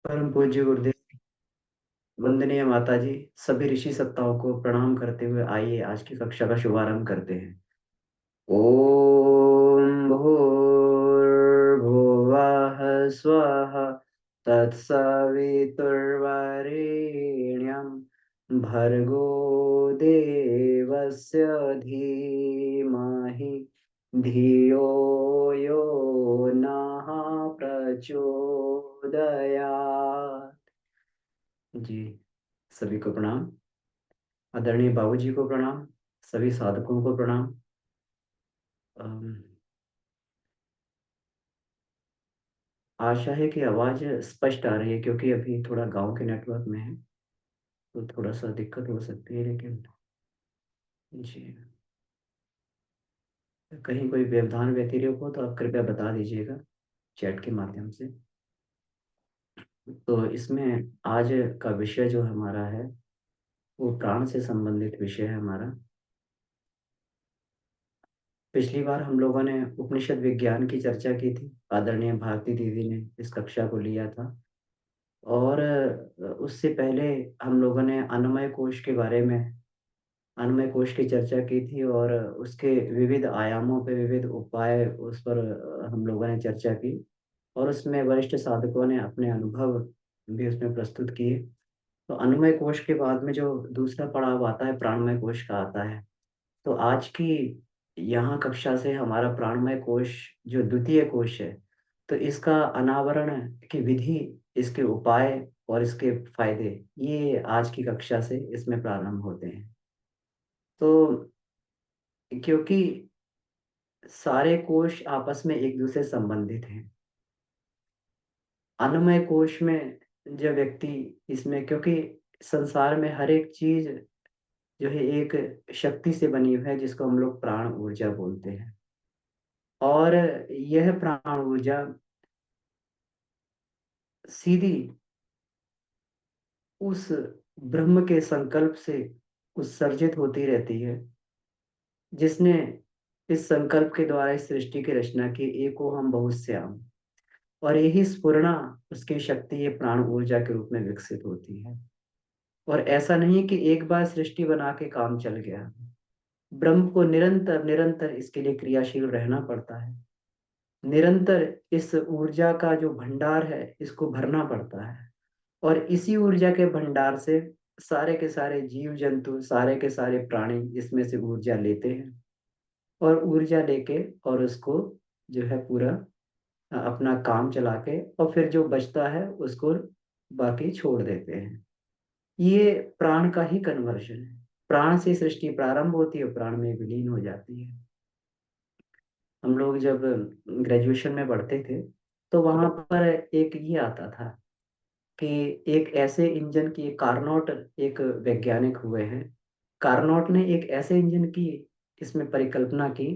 परम पूज्य गुरुदेव, वंदनीय माता जी, सभी ऋषि सत्ताओं को प्रणाम करते हुए आइए आज की कक्षा का शुभारंभ करते हैं। ओम भूर्भुवः स्वः तत्सवितुर्वरेण्यं भर्गो देवस्य धीमहि धियो यो नः प्रचोदयात्। जी, सभी को प्रणाम। आदरणीय बाबूजी को प्रणाम। सभी साधकों को प्रणाम। अम, आशा है कि आवाज स्पष्ट आ रही है, क्योंकि अभी थोड़ा गांव के नेटवर्क में है तो थोड़ा सा दिक्कत हो सकती है, लेकिन जी, कहीं कोई व्यवधान व्यतिरेक हो तो आप कृपया बता दीजिएगा चैट के माध्यम से। तो इसमें आज का विषय जो हमारा है वो प्राण से संबंधित विषय है हमारा। पिछली बार हम लोगों ने उपनिषद विज्ञान की चर्चा की थी। आदरणीय भारती दीदी ने इस कक्षा को लिया था। और उससे पहले हम लोगों ने अन्नमय कोश के बारे में, अन्नमय कोश की चर्चा की थी और उसके विविध आयामों पे विविध उपाय उस पर हम लोगों ने चर्चा की। और उसमें वरिष्ठ साधकों ने अपने अनुभव भी उसमें प्रस्तुत किए। तो अन्नमय कोश के बाद में जो दूसरा पड़ाव आता है प्राणमय कोश का आता है। तो आज की यहाँ कक्षा से हमारा प्राणमय कोश जो द्वितीय कोश है, तो इसका अनावरण की विधि, इसके उपाय और इसके फायदे, ये आज की कक्षा से इसमें प्रारंभ होते हैं। तो क्योंकि सारे कोश आपस में एक दूसरे से संबंधित हैं। अन्नमय कोश में जो व्यक्ति, इसमें क्योंकि संसार में हर एक चीज जो है एक शक्ति से बनी हुई है जिसको हम लोग प्राण ऊर्जा बोलते हैं। और यह प्राण ऊर्जा सीधी उस ब्रह्म के संकल्प से उत्सर्जित होती रहती है, जिसने इस संकल्प के द्वारा इस सृष्टि की रचना की। एको हम बहुश्याम। और यही स्फुरना, उसकी शक्ति ये प्राण ऊर्जा के रूप में विकसित होती है। और ऐसा नहीं कि एक बार सृष्टि बना के काम चल गया। ब्रह्म को निरंतर निरंतर इसके लिए क्रियाशील रहना पड़ता है। निरंतर इस ऊर्जा का जो भंडार है इसको भरना पड़ता है। और इसी ऊर्जा के भंडार से सारे के सारे जीव जंतु, सारे के सारे प्राणी इसमें से ऊर्जा लेते हैं। और ऊर्जा लेके और उसको जो है पूरा अपना काम चला के और फिर जो बचता है उसको बाकी छोड़ देते हैं। ये प्राण का ही कन्वर्जन है। प्राण से सृष्टि प्रारंभ होती है, प्राण में विलीन हो जाती है। हम लोग जब ग्रेजुएशन में पढ़ते थे तो वहां पर एक ये आता था कि एक ऐसे इंजन की, एक कार्नोट, एक वैज्ञानिक हुए हैं। कार्नोट ने एक ऐसे इंजन की इसमें परिकल्पना की।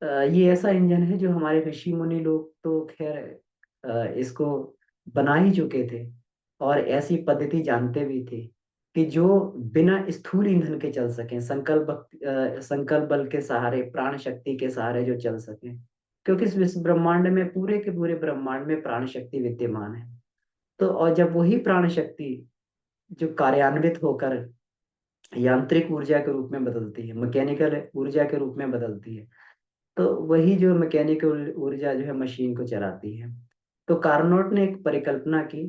ये ऐसा इंजन है जो हमारे ऋषि मुनि लोग तो खैर इसको बना ही चुके थे और ऐसी पद्धति जानते भी थे कि जो बिना स्थूल ईंधन के चल सकें, संकल्प बल के सहारे, प्राण शक्ति के सहारे जो चल सकें। क्योंकि इस विश्व ब्रह्मांड में, पूरे के पूरे ब्रह्मांड में प्राण शक्ति विद्यमान है। तो और जब वही प्राण शक्ति जो कार्यान्वित होकर यांत्रिक ऊर्जा के रूप में बदलती है, मैकेनिकल ऊर्जा के रूप में बदलती है, तो वही जो मैकेनिकल ऊर्जा जो है मशीन को चलाती है। तो कार्नोट ने एक परिकल्पना की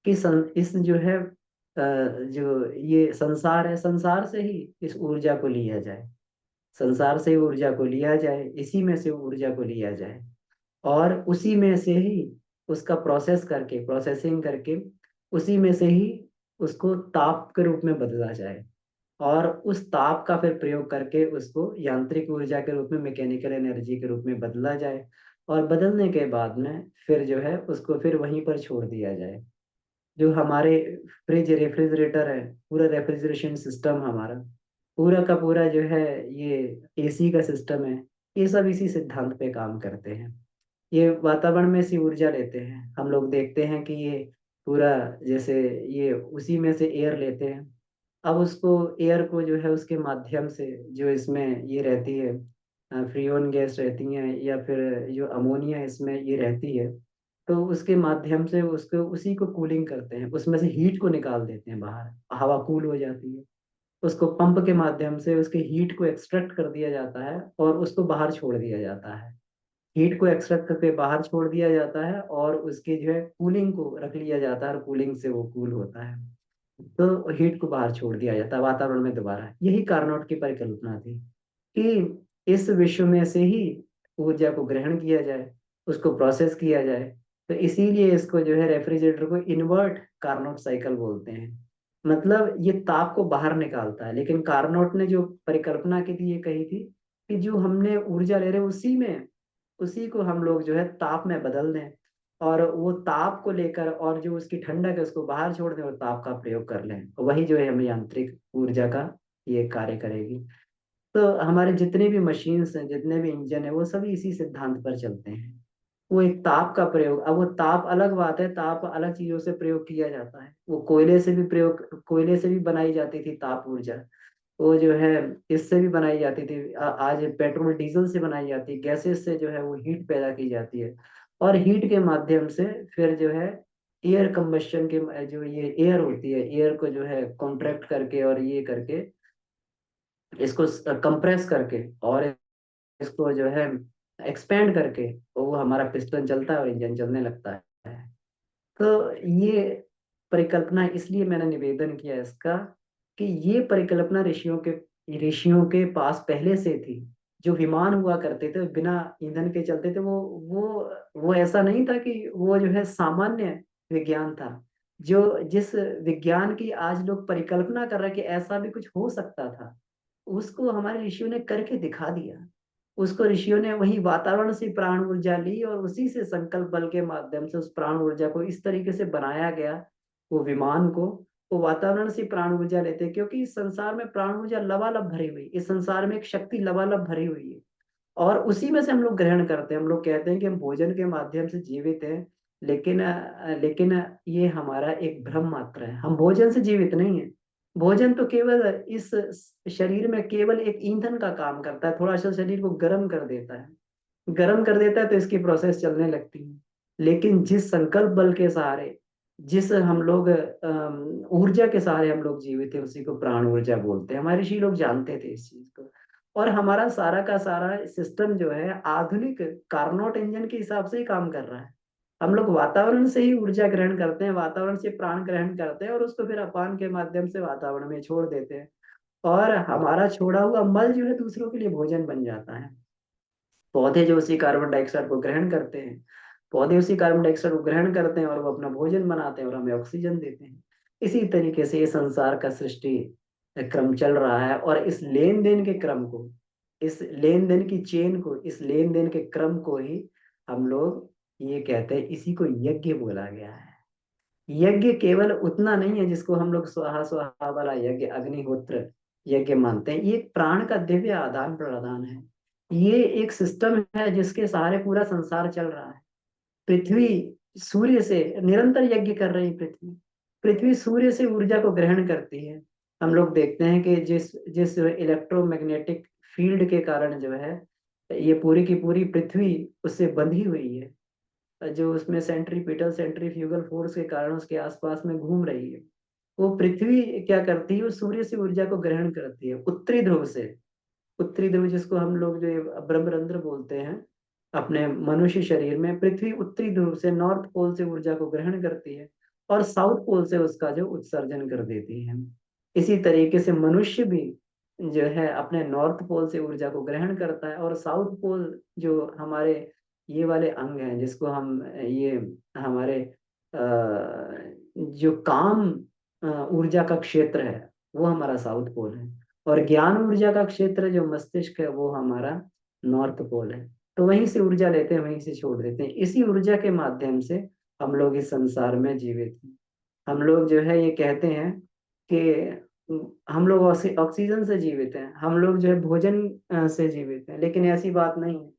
कि इस जो है जो ये संसार है, संसार से ही इस ऊर्जा को लिया जाए। संसार से ही ऊर्जा को लिया जाए, इसी में से ऊर्जा को लिया जाए और उसी में से ही उसका प्रोसेस करके, प्रोसेसिंग करके उसी में से ही उसको ताप के रूप में बदला जाए। और उस ताप का फिर प्रयोग करके उसको यांत्रिक ऊर्जा के रूप में, मैकेनिकल एनर्जी के रूप में बदला जाए। और बदलने के बाद में फिर जो है उसको फिर वहीं पर छोड़ दिया जाए। जो हमारे फ्रिज, रेफ्रिजरेटर है, पूरा रेफ्रिजरेशन सिस्टम हमारा पूरा का पूरा जो है, ये एसी का सिस्टम है, ये सब इसी सिद्धांत पे काम करते हैं। ये वातावरण में से ऊर्जा लेते हैं। हम लोग देखते हैं कि ये पूरा, जैसे ये उसी में से एयर लेते हैं। अब उसको, एयर को जो है उसके माध्यम से जो इसमें ये रहती है, फ्रीऑन गैस रहती है या फिर जो अमोनिया इसमें ये रहती है, तो उसके माध्यम से उसको उसी को कूलिंग करते हैं, उसमें से हीट को निकाल देते हैं बाहर, हवा कूल हो जाती है। उसको पंप के माध्यम से उसके हीट को एक्सट्रैक्ट कर दिया जाता है और उसको बाहर छोड़ दिया जाता है। हीट को एक्सट्रैक्ट करके बाहर छोड़ दिया जाता है और उसकी जो है कूलिंग को रख लिया जाता है और कूलिंग से वो कूल होता है। तो हीट को बाहर छोड़ दिया जाता है वातावरण में दोबारा। यही कार्नोट की परिकल्पना थी कि इस विश्व में से ही ऊर्जा को ग्रहण किया जाए, उसको प्रोसेस किया जाए। तो इसीलिए इसको जो है रेफ्रिजरेटर को इन्वर्ट कार्नोट साइकिल बोलते हैं। मतलब ये ताप को बाहर निकालता है, लेकिन कार्नोट ने जो परिकल्पना की थी ये कही थी कि जो हमने ऊर्जा ले रहे हैं उसी को हम लोग जो है ताप में बदल दें, और वो ताप को लेकर और जो उसकी ठंडक है उसको बाहर छोड़ दें और ताप का प्रयोग कर लें। वही जो है हमें यांत्रिक ऊर्जा का ये कार्य करेगी। तो हमारे जितने भी मशीन्स हैं, जितने भी इंजन है, वो सभी इसी सिद्धांत पर चलते हैं। वो एक ताप का प्रयोग, अब वो ताप अलग बात है, ताप अलग चीजों से प्रयोग किया जाता है। वो कोयले से भी बनाई जाती थी ताप ऊर्जा। वो जो है इससे भी बनाई जाती थी, आज पेट्रोल डीजल से बनाई जाती है, गैसेस से जो है वो हीट पैदा की जाती है। और हीट के माध्यम से फिर जो है एयर कंबस्शन के जो ये एयर होती है, एयर को जो है कॉन्ट्रैक्ट करके और ये करके इसको कंप्रेस करके और इसको जो है एक्सपेंड करके वो हमारा पिस्टन चलता है और इंजन चलने लगता है। तो ये परिकल्पना इसलिए मैंने निवेदन किया इसका कि ये परिकल्पना ऋषियों के पास पहले से थी। जो विमान हुआ करते थे बिना ईंधन के चलते थे, वो ऐसा नहीं था कि वो जो है सामान्य विज्ञान था। जो जिस विज्ञान की आज लोग परिकल्पना कर रहे हैं कि ऐसा भी कुछ हो सकता था, उसको हमारे ऋषियों ने करके दिखा दिया। उसको ऋषियों ने वही वातावरण से प्राण ऊर्जा ली और उसी से संकल्प बल के माध्यम से उस प्राण ऊर्जा को इस तरीके से बनाया गया, वो विमान को। वो वातावरण से प्राण ऊर्जा लेते हैं, क्योंकि इस संसार में प्राण ऊर्जा लबालब भरी हुई, इस संसार में एक शक्ति लबालब भरी हुई है। और उसी में से हम लोग ग्रहण करते हैं। हम लोग कहते हैं कि हम भोजन के माध्यम से जीवित हैं, लेकिन ये हमारा एक भ्रम मात्र है। हम भोजन से जीवित नहीं है। भोजन तो केवल इस शरीर में केवल एक ईंधन का काम करता है, थोड़ा सा शरीर को गर्म कर देता है। गर्म कर देता है तो इसकी प्रोसेस चलने लगती है। लेकिन जिस संकल्प बल के सहारे, जिस हम लोग ऊर्जा के सहारे हम लोग जीवित है, उसी को प्राण ऊर्जा बोलते हैं। हमारे ऋषि लोग जानते थे इस चीज को। और हमारा सारा का सारा सिस्टम जो है आधुनिक कार्नोट इंजन के हिसाब से ही काम कर रहा है। हम लोग वातावरण से ही ऊर्जा ग्रहण करते हैं, वातावरण से प्राण ग्रहण करते हैं और उसको फिर अपान के माध्यम से वातावरण में छोड़ देते हैं। और हमारा छोड़ा हुआ मल जो है दूसरों के लिए भोजन बन जाता है। पौधे जो उसी कार्बन डाइऑक्साइड को ग्रहण करते हैं, पौधे उसी कार्बन डाइऑक्साइड को ग्रहण करते हैं और वो अपना भोजन बनाते हैं और हमें ऑक्सीजन देते हैं। इसी तरीके से ये संसार का सृष्टि क्रम चल रहा है। और इस लेन देन के क्रम को, इस लेन देन की चेन को, इस लेन देन के क्रम को ही हम लोग ये कहते हैं, इसी को यज्ञ बोला गया है। यज्ञ केवल उतना नहीं है जिसको हम लोग स्वाहा स्वाहा वाला यज्ञ, अग्निहोत्र यज्ञ मानते हैं। ये एक प्राण का दिव्य आदान प्रदान है। ये एक सिस्टम है जिसके सहारे पूरा संसार चल रहा है। पृथ्वी सूर्य से निरंतर यज्ञ कर रही, पृथ्वी पृथ्वी सूर्य से ऊर्जा को ग्रहण करती है। हम लोग देखते हैं कि जिस जिस इलेक्ट्रोमैग्नेटिक फील्ड के कारण जो है ये पूरी की पूरी पृथ्वी उससे बंधी हुई है। जो उसमें सेंट्रीफ्यूगल फोर्स के कारण उसके आसपास में घूम रही है। वो पृथ्वी क्या करती है, वो सूर्य से ऊर्जा को ग्रहण करती है उत्तरी ध्रुव से। उत्तरी ध्रुव जिसको हम लोग जो ये ब्रह्मरंध्र बोलते हैं, अपने मनुष्य शरीर में पृथ्वी उत्तरी ध्रुव से नॉर्थ पोल से ऊर्जा को ग्रहण करती है और साउथ पोल से उसका जो उत्सर्जन कर देती है। इसी तरीके से मनुष्य भी जो है अपने नॉर्थ पोल से ऊर्जा को ग्रहण करता है और साउथ पोल जो हमारे ये वाले अंग हैं जिसको हम ये हमारे जो काम ऊर्जा का क्षेत्र है वो हमारा साउथ पोल है। और ज्ञान ऊर्जा का क्षेत्र जो मस्तिष्क है वो हमारा नॉर्थ पोल है। तो वहीं से ऊर्जा लेते हैं, वहीं से छोड़ देते हैं। इसी ऊर्जा के माध्यम से हम लोग इस संसार में जीवित हैं। हम लोग जो है ये कहते हैं कि हम लोग ऑक्सीजन से जीवित हैं, हम लोग जो है भोजन से जीवित हैं, लेकिन ऐसी बात नहीं है।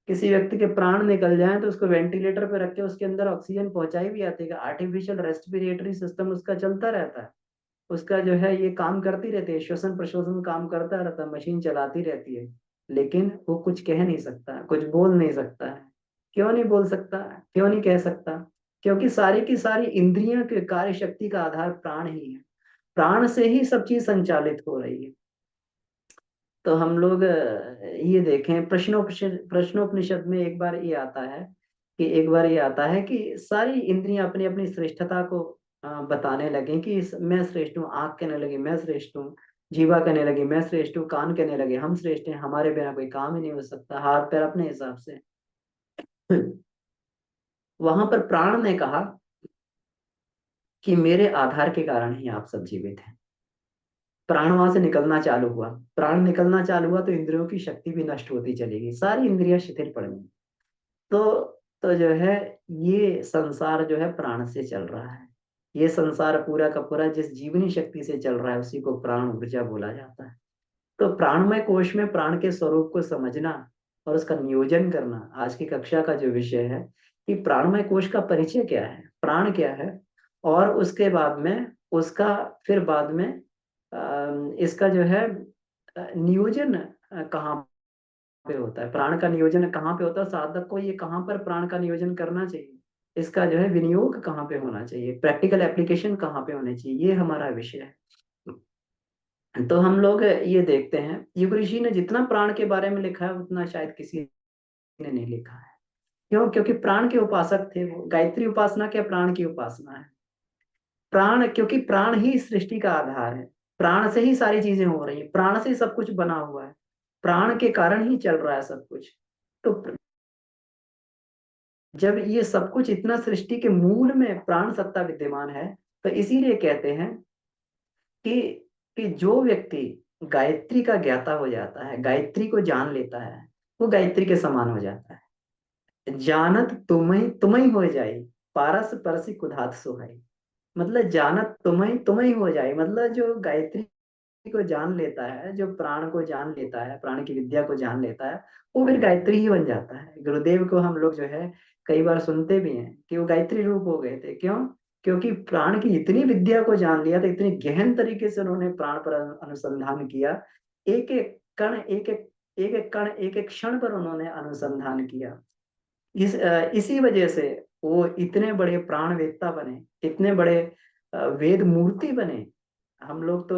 किसी व्यक्ति के प्राण निकल जाए तो उसको वेंटिलेटर पे रख के उसके अंदर ऑक्सीजन पहुंचाई भी आती है। आर्टिफिशियल रेस्पिरेटरी सिस्टम उसका चलता रहता है। उसका जो है ये काम करती रहती है, श्वसन प्रश्वसन काम करता रहता है, मशीन चलाती रहती है। लेकिन वो कुछ कह नहीं सकता, कुछ बोल नहीं सकता है। क्यों नहीं बोल सकता, क्यों नहीं कह सकता? क्योंकि सारी की सारी इंद्रियों के कार्य शक्ति का आधार प्राण ही है। प्राण से ही सब चीज संचालित हो रही है। तो हम लोग ये देखें, प्रश्नोपनिषद में एक बार ये आता है कि सारी इंद्रियां अपनी अपनी श्रेष्ठता को बताने लगे कि मैं श्रेष्ठ हूँ। आंख कहने लगी मैं श्रेष्ठ हूँ, जीवा कहने लगी मैं श्रेष्ठ हूँ, कान कहने लगे हम श्रेष्ठ हैं, हमारे बिना कोई काम ही नहीं हो सकता, हाथ पैर अपने हिसाब से। वहां पर प्राण ने कहा कि मेरे आधार के कारण ही आप सब जीवित हैं। प्राण वहां से निकलना चालू हुआ, प्राण निकलना चालू हुआ तो इंद्रियों की शक्ति भी नष्ट होती चलेगी, सारी इंद्रियां शिथिल पड़ गई। तो तो जो है, ये संसार जो है प्राण से चल रहा है। ये संसार पूरा का पूरा जिस जीवनी शक्ति से चल रहा है उसी को प्राण ऊर्जा बोला जाता है। तो प्राणमय कोश में प्राण के स्वरूप को समझना और उसका नियोजन करना आज की कक्षा का जो विषय है कि प्राणमय कोश का परिचय क्या है, प्राण क्या है, और उसके बाद में उसका फिर बाद में इसका जो है नियोजन कहाँ पे होता है, प्राण का नियोजन कहाँ पे होता है, साधक को ये कहाँ पर प्राण का नियोजन करना चाहिए, इसका जो है विनियोग कहाँ पे होना चाहिए, प्रैक्टिकल एप्लीकेशन कहाँ पे होने चाहिए, ये हमारा विषय है। तो हम लोग ये देखते हैं युग ऋषि ने जितना प्राण के बारे में लिखा है उतना शायद किसी ने नहीं लिखा है। क्यों? क्योंकि प्राण के उपासक थे वो। गायत्री उपासना क्या प्राण की उपासना है? प्राण, क्योंकि प्राण ही सृष्टि का आधार है। प्राण से ही सारी चीजें हो रही है, प्राण से ही सब कुछ बना हुआ है, प्राण के कारण ही चल रहा है सब कुछ। तो जब ये सब कुछ इतना सृष्टि के मूल में प्राण सत्ता विद्यमान है, तो इसीलिए कहते हैं कि जो व्यक्ति गायत्री का ज्ञाता हो जाता है, गायत्री को जान लेता है, वो गायत्री के समान हो जाता है। जानत तुमई हो जाए, पारस परसी कुधात सोहाई। मतलब जानत तुमई हो जाए, मतलब जो गायत्री को जान लेता है, जो प्राण को जान लेता है, प्राण की विद्या को जान लेता है, वो फिर गायत्री ही बन जाता है। गुरुदेव को हम लोग जो है कई बार सुनते भी हैं कि वो गायत्री रूप हो गए थे। क्यों? क्योंकि प्राण की इतनी विद्या को जान लिया था, इतनी गहन तरीके से उन्होंने प्राण पर अनुसंधान किया। एक एक कण, एक एक कण, एक एक क्षण पर उन्होंने अनुसंधान किया। इसी वजह से वो इतने बड़े प्राणवेत्ता बने, इतने बड़े वेद मूर्ति बने। हम लोग तो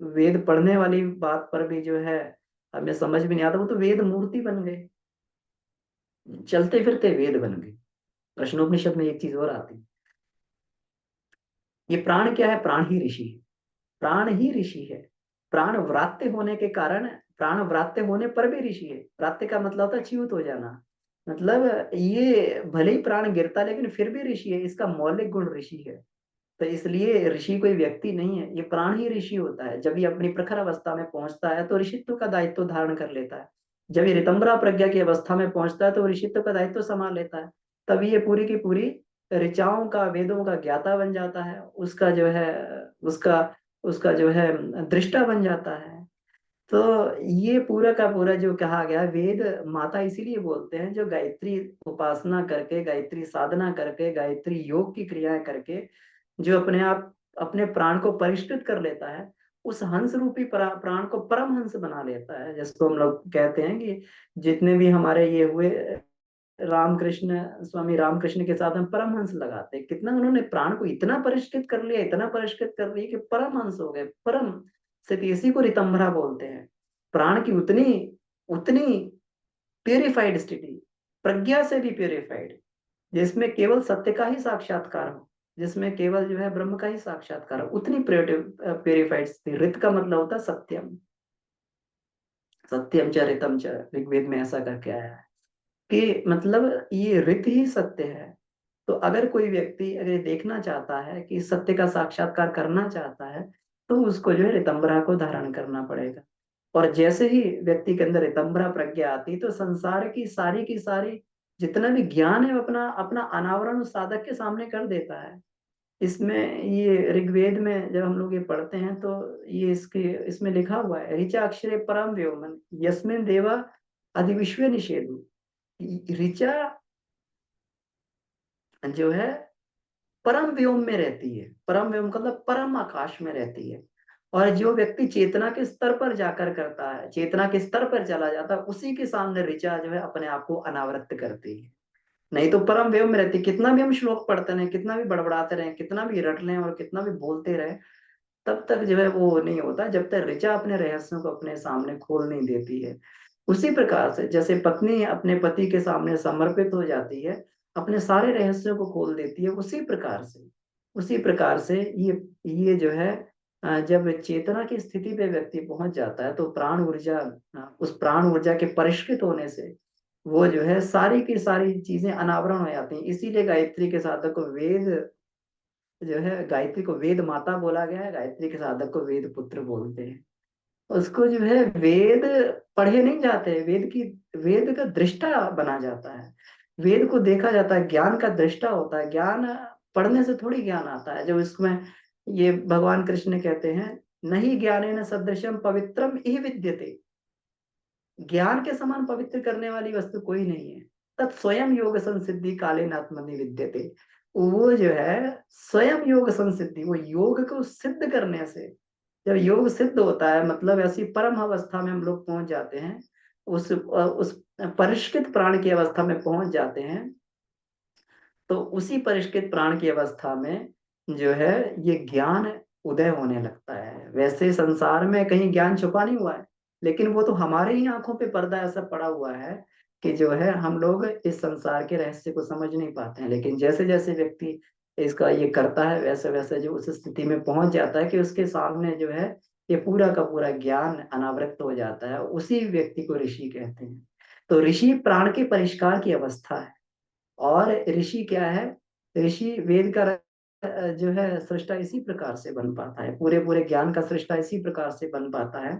वेद पढ़ने वाली बात पर भी जो है हमें समझ भी नहीं आता, वो तो वेद मूर्ति बन गए, चलते फिरते वेद बन गए। प्रश्नोपनिषद में एक चीज और आती है, ये प्राण क्या है? प्राण ही ऋषि है, प्राण ही ऋषि है। प्राण व्रात्य होने के कारण, प्राण व्रात्य होने पर भी ऋषि है। व्रात्य का मतलब होता है च्युत हो जाना। मतलब ये भले ही प्राण गिरता लेकिन फिर भी ऋषि है, इसका मौलिक गुण ऋषि है। तो इसलिए ऋषि कोई व्यक्ति नहीं है, ये प्राण ही ऋषि होता है। जब ये अपनी प्रखर अवस्था में पहुंचता है तो ऋषित्व का दायित्व धारण कर लेता है। जब ये ऋतंभरा प्रज्ञा की अवस्था में पहुंचता है तो ऋषित्व का दायित्व संभाल लेता है। तब ये पूरी की पूरी ऋचाओं का, वेदों का ज्ञाता बन जाता है, उसका जो है, उसका उसका जो है दृष्टा बन जाता है। तो ये पूरा का पूरा जो कहा गया, वेद माता इसीलिए बोलते हैं जो गायत्री उपासना करके, गायत्री साधना करके, गायत्री योग की क्रियाएं करके जो अपने आप अपने प्राण को परिष्कृत कर लेता है, उस हंस रूपी प्राण को परम हंस बना लेता है। जिसको हम लोग कहते हैं कि जितने भी हमारे ये हुए रामकृष्ण, स्वामी रामकृष्ण के साथ हम परमहंस लगाते हैं, कितना उन्होंने प्राण को इतना परिष्कृत कर लिया, इतना परिष्कृत कर लिया कि परमहंस हो गए, परम सिद्ध। इसी को ऋतंभरा बोलते हैं। प्राण की उतनी उतनी प्यूरिफाइड स्थिति, प्रज्ञा से भी प्यूरिफाइड, जिसमें केवल सत्य का ही साक्षात्कार हो, जिसमें केवल जो है ब्रह्म का ही साक्षात्कार हो, उतनी प्यूरिफाइड स्थिति। ऋत का मतलब होता है सत्यम, सत्यम च ऋतम च, ऋग्वेद में ऐसा करके आया है कि मतलब ये ऋत ही सत्य है। तो अगर कोई व्यक्ति अगर ये देखना चाहता है कि सत्य का साक्षात्कार करना चाहता है, तो उसको जो है ऋतंभरा को धारण करना पड़ेगा। और जैसे ही व्यक्ति के अंदर ऋतंभरा प्रज्ञा आती तो संसार की सारी जितना भी ज्ञान है वो अपना अपना अनावरण उस साधक के सामने कर देता है। इसमें ये ऋग्वेद में जब हम लोग ये पढ़ते हैं तो ये इसके इसमें लिखा हुआ है, ऋचा अक्षरे परम व्योमन यस्मिन देवा अधिविश्व निषेधु। ऋचा जो है परम व्योम में रहती है, परम व्योम का मतलब परम आकाश में रहती है। और जो व्यक्ति चेतना के स्तर पर जाकर करता है, चेतना के स्तर पर चला जाता है, उसी के सामने ऋचा जो है अपने आप को अनावृत करती है। नहीं तो परम वेव में रहती। कितना भी हम श्लोक पढ़ते रहे, कितना भी बड़बड़ाते रहे, कितना भी रट लें और कितना भी बोलते रहे, तब तक जो है वो नहीं होता, जब तक ऋचा अपने रहस्यों को अपने सामने खोल नहीं देती है। उसी प्रकार से जैसे पत्नी अपने पति के सामने समर्पित हो जाती है, अपने सारे रहस्यों को खोल देती है, उसी प्रकार से ये जो है जब चेतना की स्थिति पे व्यक्ति पहुंच जाता है, तो प्राण ऊर्जा, उस प्राण ऊर्जा के परिष्कृत होने से वो जो है सारी की सारी चीजें अनावरण हो जाती हैं। इसीलिए गायत्री के साधक को वेद जो है, गायत्री को वेद माता बोला गया है, गायत्री के साधक को वेद पुत्र बोलते हैं। उसको जो है वेद पढ़े नहीं जाते, वेद का दृष्टा बना जाता है, वेद को देखा जाता है, ज्ञान का दृष्टा होता है। ज्ञान पढ़ने से थोड़ी ज्ञान आता है, जब इसमें ये भगवान कृष्ण कहते हैं, नहीं ज्ञानेन सदृशम पवित्रम इह विद्यते, ज्ञान के समान पवित्र करने वाली वस्तु कोई नहीं है। तत् स्वयं योग संसिद्धि कालीन आत्मनि विद्यते, वो जो है स्वयं योग संसिद्धि, वो योग को सिद्ध करने से, जब योग सिद्ध होता है मतलब ऐसी परम अवस्था में हम लोग पहुंच जाते हैं, उस परिष्कृत प्राण की अवस्था में पहुंच जाते हैं, तो उसी परिष्कृत प्राण की अवस्था में जो है ये ज्ञान उदय होने लगता है। वैसे संसार में कहीं ज्ञान छुपा नहीं हुआ है, लेकिन वो तो हमारे ही आंखों पे पर्दा ऐसा पड़ा हुआ है कि जो है हम लोग इस संसार के रहस्य को समझ नहीं पाते हैं। लेकिन जैसे जैसे व्यक्ति इसका ये करता है, वैसे वैसे जो उस स्थिति में पहुंच जाता है कि उसके सामने जो है ये पूरा का पूरा ज्ञान अनावृत हो जाता है, उसी व्यक्ति को ऋषि कहते हैं। तो ऋषि प्राण के परिष्कार की अवस्था है। और ऋषि क्या है? ऋषि वेद का जो है सृष्टा इसी प्रकार से बन पाता है, पूरे पूरे ज्ञान का सृष्टा इसी प्रकार से बन पाता है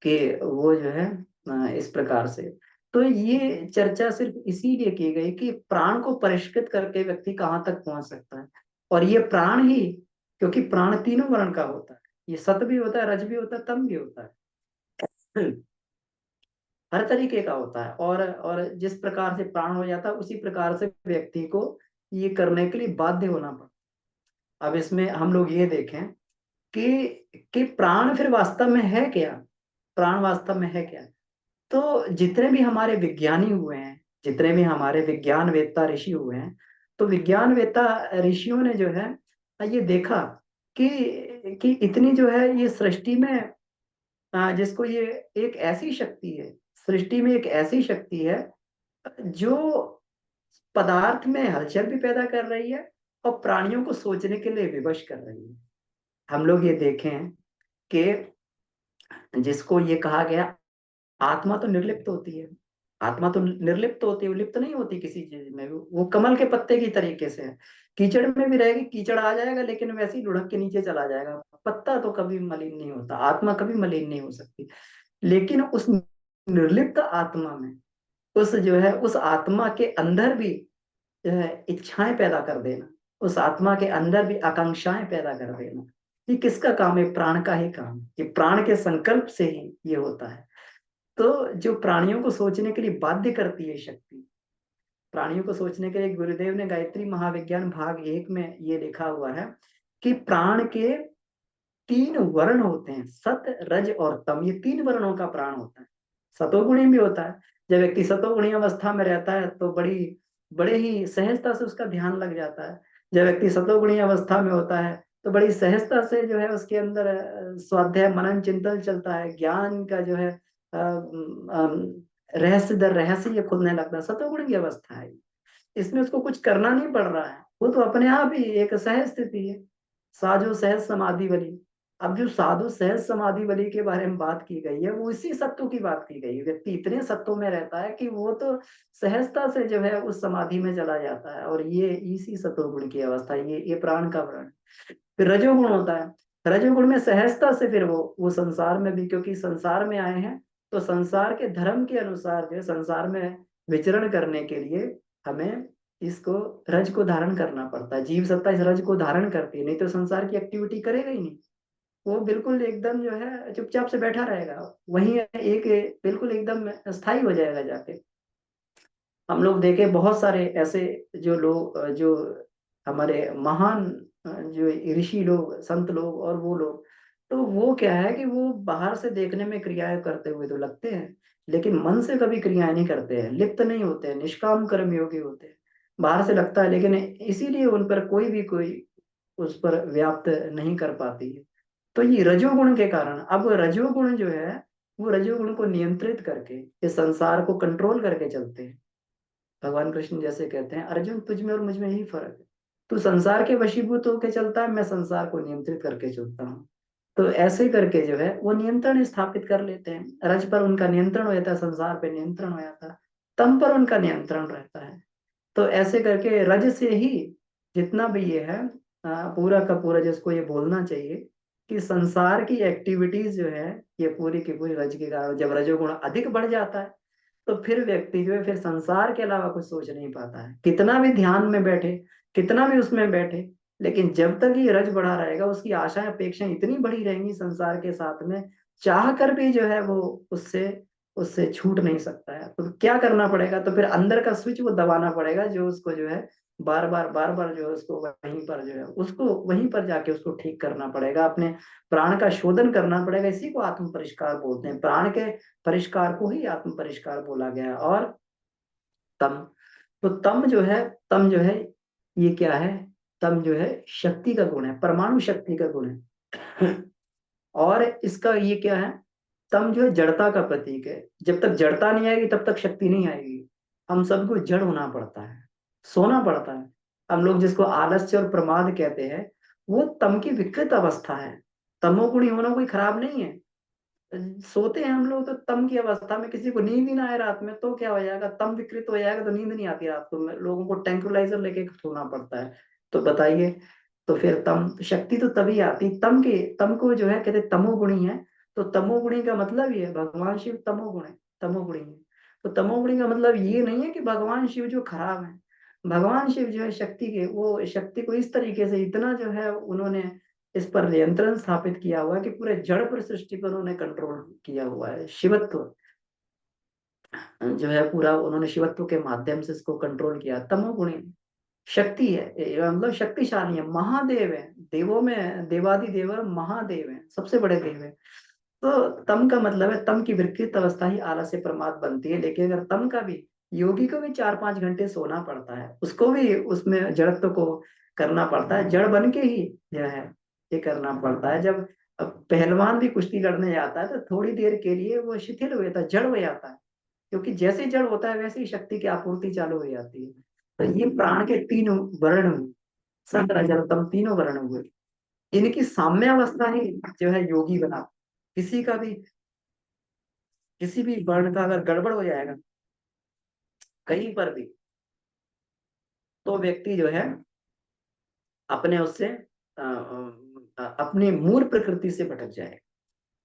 कि वो जो है इस प्रकार से। तो ये चर्चा सिर्फ इसीलिए की गई कि प्राण को परिष्कृत करके व्यक्ति कहाँ तक पहुंच सकता है। और ये प्राण ही, क्योंकि प्राण तीनों वर्ण का होता है, ये सत भी होता है, रज भी होता है, तम भी होता है, हर तरीके का होता है। और जिस प्रकार से प्राण हो जाता है, उसी प्रकार से व्यक्ति को ये करने के लिए बाध्य होना पड़ता है। अब इसमें हम लोग ये देखें कि प्राण फिर वास्तव में है क्या? प्राण वास्तव में है क्या? तो जितने भी हमारे विज्ञानी हुए हैं, जितने भी हमारे विज्ञान वेत्ता ऋषि हुए हैं, तो विज्ञान वेत्ता ऋषियों ने जो है ये देखा कि इतनी जो है ये सृष्टि में जिसको ये एक ऐसी शक्ति है, सृष्टि में एक ऐसी शक्ति है जो पदार्थ में हलचल भी पैदा कर रही है और प्राणियों को सोचने के लिए विवश कर रही है। हम लोग ये देखें कि जिसको ये कहा गया, आत्मा तो निर्लिप्त होती है, आत्मा तो निर्लिप्त होती है, वो लिप्त नहीं होती किसी चीज में, वो कमल के पत्ते की तरीके से है। कीचड़ में भी रहेगी, कीचड़ आ जाएगा लेकिन वैसे ही लुढ़क के नीचे चला जाएगा। पत्ता तो कभी मलिन नहीं होता, आत्मा कभी मलिन नहीं हो सकती। लेकिन उस निर्लिप्त आत्मा में, उस जो है उस आत्मा के अंदर भी जो है इच्छाएं पैदा कर देना, उस आत्मा के अंदर भी आकांक्षाएं पैदा कर देना, ये किसका काम है? प्राण का ही काम है। ये प्राण के संकल्प से ही ये होता है। तो जो प्राणियों को सोचने के लिए बाध्य करती है शक्ति, प्राणियों को सोचने के लिए गुरुदेव ने गायत्री महाविज्ञान भाग 1 में ये लिखा हुआ है कि प्राण के 3 वर्ण होते हैं, सत रज और तम, ये 3 वर्णों का प्राण होता है। सतोगुणी भी होता है। जब व्यक्ति सतोगुणी अवस्था में रहता है तो बड़े ही सहजता से उसका ध्यान लग जाता है। जब व्यक्ति सतोगुणी अवस्था में होता है तो बड़ी सहजता से जो है उसके अंदर स्वाध्याय मनन चिंतन चलता है, ज्ञान का जो है रहस्य दर रहस्य ये खुलने लगता है। सतोगुण की अवस्था है, इसमें उसको कुछ करना नहीं पड़ रहा है, वो तो अपने आप ही एक सहज स्थिति है, साधु सहज समाधि वाली। अब जो साधु सहज समाधि वाली के बारे में बात की गई है, वो इसी सत्व की बात की गई है। व्यक्ति इतने सत्व में रहता है कि वो तो सहजता से जो है उस समाधि में चला जाता है, और ये इसी सत्वगुण की अवस्था, ये प्राण का वर्ण। फिर रजोगुण होता है। रजोगुण में सहजता से फिर वो संसार में भी, क्योंकि संसार में आए हैं तो संसार के धर्म के अनुसार जो है संसार में विचरण करने के लिए हमें इसको रज को धारण करना पड़ता है। जीव सत्ता इस रज को धारण करती है, नहीं तो संसार की एक्टिविटी करेगा ही नहीं। वो बिल्कुल एकदम जो है चुपचाप से बैठा रहेगा, वहीं एक बिल्कुल एकदम स्थायी हो जाएगा जाके। हम लोग देखे बहुत सारे ऐसे जो लोग जो हमारे महान जो ऋषि लोग, संत लोग और वो लोग, तो वो क्या है कि वो बाहर से देखने में क्रियाएं करते हुए तो लगते हैं, लेकिन मन से कभी क्रियाएं नहीं करते हैं, लिप्त नहीं होते हैं, निष्काम कर्म योगी होते हैं। बाहर से लगता है, लेकिन इसीलिए उन पर कोई उस पर व्याप्त नहीं कर पाती है। तो ये रजोगुण के कारण, अब रजोगुण जो है वो रजोगुण को नियंत्रित करके इस संसार को कंट्रोल करके चलते हैं। भगवान कृष्ण जैसे कहते हैं, अर्जुन तुझ में और मुझ में यही फर्क है, तू संसार के वशीभूत होकर चलता है, मैं संसार को नियंत्रित करके चलता हूँ। तो ऐसे करके जो है वो नियंत्रण स्थापित कर लेते हैं। रज पर उनका नियंत्रण हो जाता है, संसार पे नियंत्रण हो जाता है, तम पर उनका नियंत्रण रहता है। तो ऐसे करके रज से ही जितना भी ये है पूरा का पूरा, जिसको ये बोलना चाहिए कि संसार की एक्टिविटीज जो है ये पूरी की पूरी रज के कारण, जब रजोगुण अधिक बढ़ जाता है तो फिर व्यक्ति जो है फिर संसार के अलावा कुछ सोच नहीं पाता है, कितना भी ध्यान में बैठे, कितना भी उसमें बैठे, लेकिन जब तक ये रज बढ़ा रहेगा उसकी आशाएं अपेक्षाएं इतनी बढ़ी रहेंगी संसार के साथ में, चाह कर भी जो है वो उससे उससे छूट नहीं सकता है। तो क्या करना पड़ेगा, तो फिर अंदर का स्विच वो दबाना पड़ेगा, जो उसको जो है बार बार जो है उसको वहीं पर जो है उसको वहीं पर जाके उसको ठीक करना पड़ेगा, अपने प्राण का शोधन करना पड़ेगा। इसी को आत्म परिष्कार बोलते हैं, प्राण के परिष्कार को ही आत्म परिष्कार बोला गया है। और तम, तो तम जो है ये क्या है, तम जो है शक्ति का गुण है, परमाणु शक्ति का गुण है। और इसका ये क्या है, तम जो है जड़ता का प्रतीक है। जब तक जड़ता नहीं आएगी तब तक शक्ति नहीं आएगी। हम सबको जड़ होना पड़ता है, सोना पड़ता है। हम लोग जिसको आलस्य और प्रमाद कहते हैं, वो तम की विकृत अवस्था है। तमोगुणी होना कोई खराब नहीं है। सोते हैं हम लोग तो तम की अवस्था में, किसी को नींद ही ना आए रात में तो क्या हो जाएगा, तम विकृत हो जाएगा तो नींद नहीं आती रात को, लोगों को टैंकुलाइजर लेके सोना पड़ता है। तो बताइए, तो फिर तम शक्ति तो तभी आती, तम को जो है कहते तमोगुणी है। तो तमोगुणी का मतलब ये है भगवान शिव तमोगुण है, तमोगुणी है। तो तमोगुणी का मतलब ये नहीं है कि भगवान शिव जो खराब है। भगवान शिव जो है शक्ति के, वो शक्ति को इस तरीके से इतना जो है उन्होंने इस पर नियंत्रण स्थापित किया हुआ है कि पूरे जड़ पर सृष्टि पर उन्होंने कंट्रोल किया हुआ है। शिवत्व जो है पूरा उन्होंने शिवत्व के माध्यम से इसको कंट्रोल किया। तमोगुणी शक्ति है, मतलब शक्तिशाली है, महादेव है, देवों में देवादि देव और महादेव है, सबसे बड़े देव है। तो तम का मतलब है, तम की विकृत अवस्था ही आलस्य प्रमाद बनती है। लेकिन अगर तम का भी, योगी को भी 4-5 घंटे सोना पड़ता है, उसको भी उसमें जड़त्व को करना पड़ता है, जड़ बन के ही यह है ये करना पड़ता है। जब पहलवान भी कुश्ती लड़ने जाता है तो थोड़ी देर के लिए वो शिथिल हो जाता है, जड़ हो जाता है, क्योंकि जैसे जड़ होता है वैसे ही शक्ति की आपूर्ति चालू हो जाती है। तो ये प्राण के तीन वर्ण हुए, सत रजत तम तीनों वर्ण हुए, इनकी साम्यावस्था ही जो है योगी बना। किसी का भी किसी भी वर्ण का अगर गड़बड़ हो जाएगा कहीं पर भी, तो व्यक्ति जो है अपने उससे अपनी मूल प्रकृति से भटक जाएगा।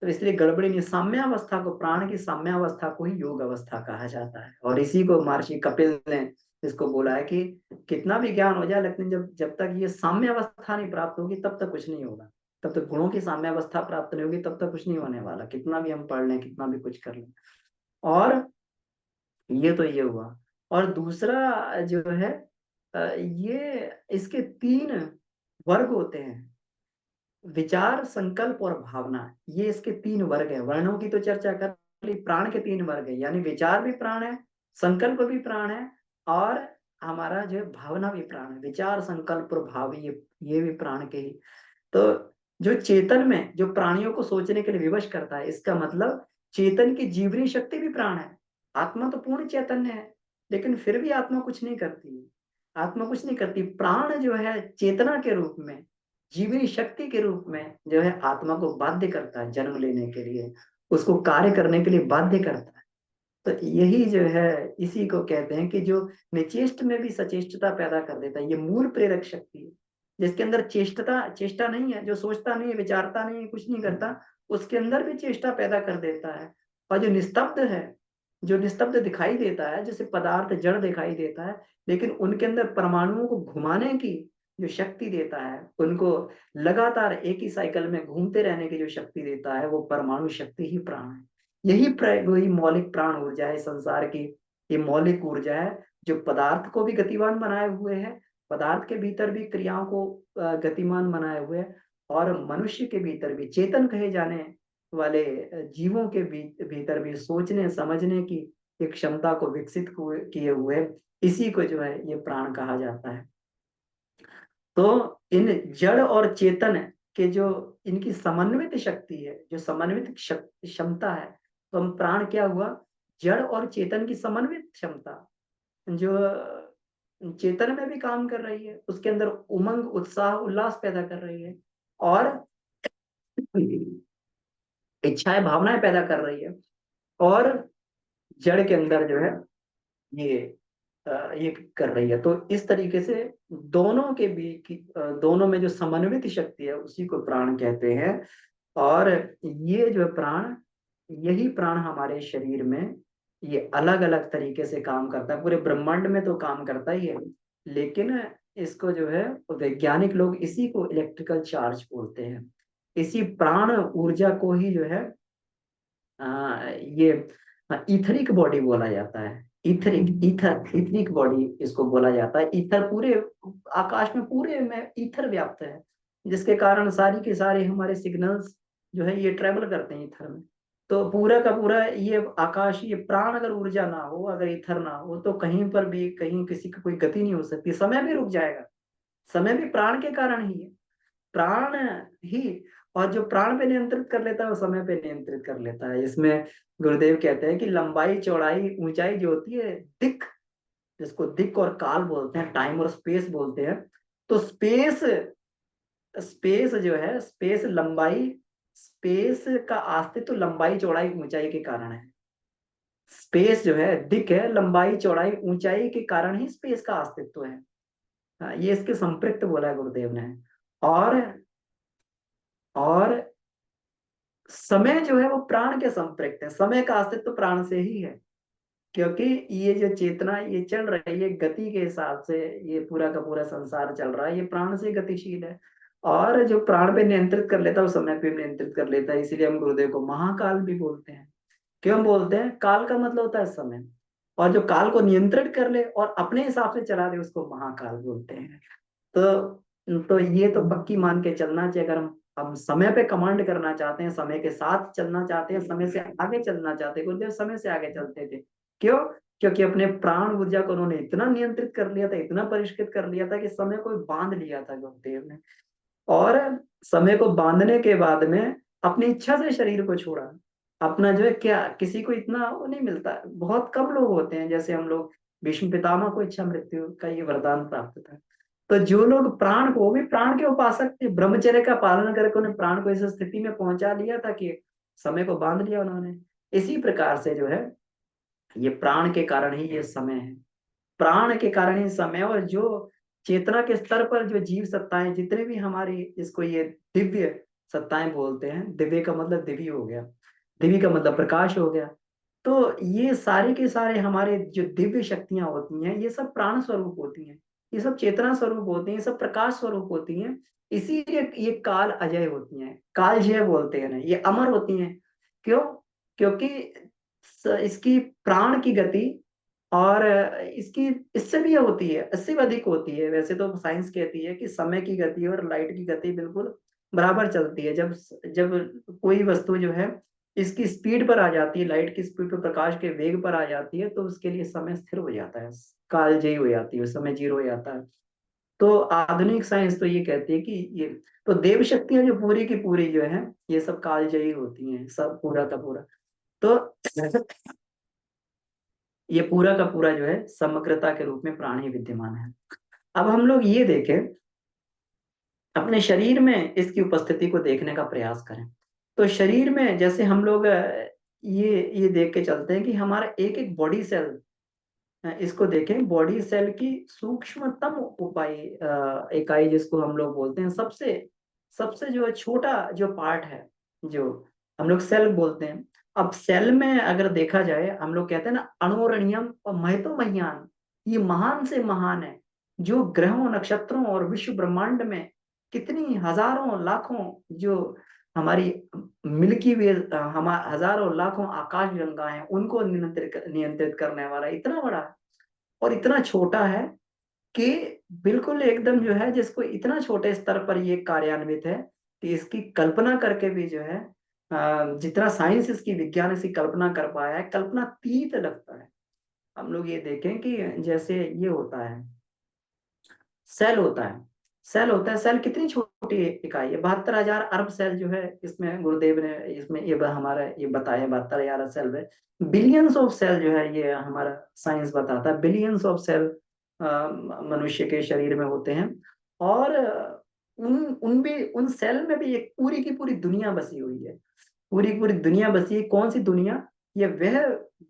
तो इसलिए गड़बड़ी नहीं, साम्यावस्था को, प्राण की साम्यावस्था को ही योग अवस्था कहा जाता है। और इसी को महर्षि कपिल ने इसको बोला है कि कितना भी ज्ञान हो जाए, लेकिन जब जब तक ये साम्यावस्था नहीं प्राप्त होगी तब तक कुछ नहीं होगा। तब तक गुणों की साम्यावस्था प्राप्त नहीं होगी तब तक कुछ नहीं होने वाला, कितना भी हम पढ़ लें, कितना भी कुछ कर लें। और ये तो ये हुआ। और दूसरा जो है ये इसके 3 वर्ग होते हैं, विचार, संकल्प और भावना। ये इसके 3 वर्ग है। वर्णों की तो चर्चा कर ली, प्राण के 3 वर्ग है, यानी विचार भी प्राण है, संकल्प भी प्राण है, और हमारा जो है भावना भी प्राण है। विचार, संकल्प और भाव ये भी प्राण के ही। तो जो चेतन में जो प्राणियों को सोचने के लिए विवश करता है, इसका मतलब चेतन की जीवनी शक्ति भी प्राण है। आत्मा तो पूर्ण चैतन्य है, लेकिन फिर भी आत्मा कुछ नहीं करती है। आत्मा कुछ नहीं करती, प्राण जो है चेतना के रूप में, जीवनी शक्ति के रूप में जो है आत्मा को बाध्य करता है जन्म लेने के लिए, उसको कार्य करने के लिए बाध्य करता है। तो यही जो है, इसी को कहते हैं कि जो निचेष्ट में भी सचेष्टता पैदा कर देता है, ये मूल प्रेरक शक्ति है। जिसके अंदर चेष्टा नहीं है, जो सोचता नहीं है, विचारता नहीं है, कुछ नहीं करता, उसके अंदर भी चेष्टा पैदा कर देता है। और जो निस्तब्ध है, जो निस्तब्ध दिखाई देता है, जैसे पदार्थ जड़ दिखाई देता है, लेकिन उनके अंदर परमाणुओं को घुमाने की जो शक्ति देता है, उनको लगातार एक ही साइकिल में घूमते रहने की जो शक्ति देता है, वो परमाणु शक्ति ही प्राण है। वही मौलिक प्राण ऊर्जा है संसार की। ये मौलिक ऊर्जा है जो पदार्थ को भी गतिमान बनाए हुए है, पदार्थ के भीतर भी क्रियाओं को गतिमान बनाए हुए है, और मनुष्य के भीतर भी, चेतन कहे जाने वाले जीवों के भीतर भी सोचने समझने की एक क्षमता को विकसित किए हुए इसी को जो है ये प्राण कहा जाता है। तो इन जड़ और चेतन के जो इनकी समन्वित शक्ति है, जो समन्वित क्षमता है, तो हम प्राण क्या हुआ, जड़ और चेतन की समन्वित क्षमता जो चेतन में भी काम कर रही है, उसके अंदर उमंग उत्साह उल्लास पैदा कर रही है और इच्छाएं भावनाएं पैदा कर रही है, और जड़ के अंदर जो है ये ये कर रही है। तो इस तरीके से दोनों के बीच की दोनों में जो समन्वित शक्ति है उसी को प्राण कहते हैं। और ये जो प्राण, यही प्राण हमारे शरीर में ये अलग अलग तरीके से काम करता है, पूरे ब्रह्मांड में तो काम करता ही है, लेकिन इसको जो है वैज्ञानिक लोग इसी को इलेक्ट्रिकल चार्ज बोलते हैं। इसी प्राण ऊर्जा को ही जो है ये ईथरिक बॉडी बोला जाता है। ईथरिक बॉडी इसको बोला जाता है। ईथर पूरे आकाश में, पूरे में ईथर व्याप्त है, जिसके कारण सारी के सारे हमारे सिग्नल्स जो है ये ट्रेवल करते हैं ईथर में। तो पूरा का पूरा ये आकाश, ये प्राण अगर ऊर्जा ना हो, अगर ईथर ना हो, तो कहीं पर भी कहीं किसी की कोई गति नहीं हो सकती, समय भी रुक जाएगा। समय भी प्राण के कारण ही है। प्राण ही, और जो प्राण पे नियंत्रित कर लेता है वो समय पे नियंत्रित कर लेता है। इसमें गुरुदेव कहते हैं कि लंबाई चौड़ाई ऊंचाई जो होती है, दिक, जिसको दिक और काल बोलते हैं, टाइम और स्पेस बोलते हैं। तो स्पेस, स्पेस जो है, स्पेस लंबाई, स्पेस का अस्तित्व लंबाई चौड़ाई ऊंचाई के कारण है। स्पेस जो है, दिक है, लंबाई चौड़ाई ऊंचाई के कारण ही स्पेस का अस्तित्व है। हाँ, ये इसके संपृक्त बोला है गुरुदेव ने। और और समय जो है वो प्राण के संपृक्त है, समय का अस्तित्व प्राण से ही है। क्योंकि ये जो चेतना ये चल रही है गति के हिसाब से, ये पूरा का पूरा संसार चल रहा है, ये प्राण से गतिशील है। और जो प्राण पे नियंत्रित कर लेता है वो समय पे नियंत्रित कर लेता है। इसीलिए हम गुरुदेव को महाकाल भी बोलते हैं। क्यों बोलते हैं? काल का मतलब होता है समय, और जो काल को नियंत्रित कर ले और अपने हिसाब से चला दे उसको महाकाल बोलते हैं। तो ये तो पक्की मान के चलना चाहिए। अगर हम समय पे कमांड करना चाहते हैं, समय के साथ चलना चाहते हैं, समय से आगे चलना चाहते हैं, गुरुदेव समय से आगे चलते थे। क्यों? क्योंकि अपने प्राण ऊर्जा को उन्होंने इतना नियंत्रित कर लिया था, इतना परिष्कृत कर लिया था कि समय को बांध लिया था गुरुदेव ने। और समय को बांधने के बाद में अपनी इच्छा से शरीर को छोड़ा। अपना जो है क्या, किसी को इतना वो नहीं मिलता, बहुत कम लोग होते हैं, जैसे हम लोग भीष्म पितामह को इच्छा मृत्यु का ये वरदान प्राप्त था। तो जो लोग प्राण को, वो भी प्राण के उपासक थे, ब्रह्मचर्य का पालन करके उन्हें प्राण को इस स्थिति में पहुंचा लिया था कि समय को बांध लिया उन्होंने। इसी प्रकार से जो है ये प्राण के कारण ही ये समय है, प्राण के कारण ही समय। और जो चेतना के स्तर पर जो जीव सत्ताएं जितने भी हमारी, इसको ये दिव्य सत्ताएं बोलते हैं। दिव्य का मतलब दिव्य हो गया, दिव्य का मतलब प्रकाश हो गया। तो ये सारे के सारे हमारे जो दिव्य शक्तियां होती हैं ये सब प्राण स्वरूप होती हैं, ये सब चेतना स्वरूप होती हैं, ये सब प्रकाश स्वरूप होती हैं। इसीलिए ये काल अजय होती हैं, काल जय बोलते हैं ना, ये अमर होती हैं। क्यों? क्योंकि इसकी प्राण की गति और इसकी इससे भी होती है, इससे भी अधिक होती है। वैसे तो साइंस कहती है कि समय की गति और लाइट की गति बिल्कुल बराबर चलती है। जब जब कोई वस्तु जो है इसकी स्पीड पर आ जाती है, लाइट की स्पीड पर, प्रकाश के वेग पर आ जाती है, तो उसके लिए समय स्थिर हो जाता है, कालजयी हो जाती है, समय जीरो हो जाता है। तो आधुनिक साइंस तो ये कहती है कि ये, तो देव शक्तियां जो पूरी की पूरी जो है ये सब कालजयी होती हैं, सब पूरा का पूरा। तो ये पूरा का पूरा जो है समग्रता के रूप में प्राण ही विद्यमान है। अब हम लोग ये देखें, अपने शरीर में इसकी उपस्थिति को देखने का प्रयास करें। तो शरीर में जैसे हम लोग ये देख के चलते हैं कि हमारा एक एक बॉडी सेल, इसको देखें, बॉडी सेल की सूक्ष्मतम इकाई जिसको हम लोग बोलते हैं, सबसे सबसे जो है छोटा जो पार्ट है, जो हम लोग सेल बोलते हैं। अब सेल में अगर देखा जाए, हम लोग कहते हैं ना अणोरणीयम और महतो महियान, ये महान से महान है। जो ग्रहों नक्षत्रों और विश्व ब्रह्मांड में कितनी हजारों लाखों जो हमारी मिल्की वे, हम हजारों लाखों आकाश गंगा हैं, उनको नियंत्रित करने वाला इतना बड़ा और इतना छोटा है कि बिल्कुल एकदम जो है, जिसको इतना छोटे स्तर पर ये कार्यान्वित है कि इसकी कल्पना करके भी जो है जितना साइंस इसकी, विज्ञान इसकी कल्पना कर पाया है, कल्पनातीत लगता है। हम लोग ये देखें कि जैसे ये होता है, सेल होता है, सेल कितनी छोटी इकाई है, 72,000 अरब सेल जो है इसमें, गुरुदेव ने इसमें ये हमारा ये बताया, 72,000 सेल है। बिलियंस ऑफ सेल जो है, ये हमारा साइंस बताता है, बिलियंस ऑफ सेल मनुष्य के शरीर में होते हैं। और उन सेल में भी एक पूरी की पूरी दुनिया बसी हुई है, पूरी की पूरी दुनिया बसी है। कौन सी दुनिया? ये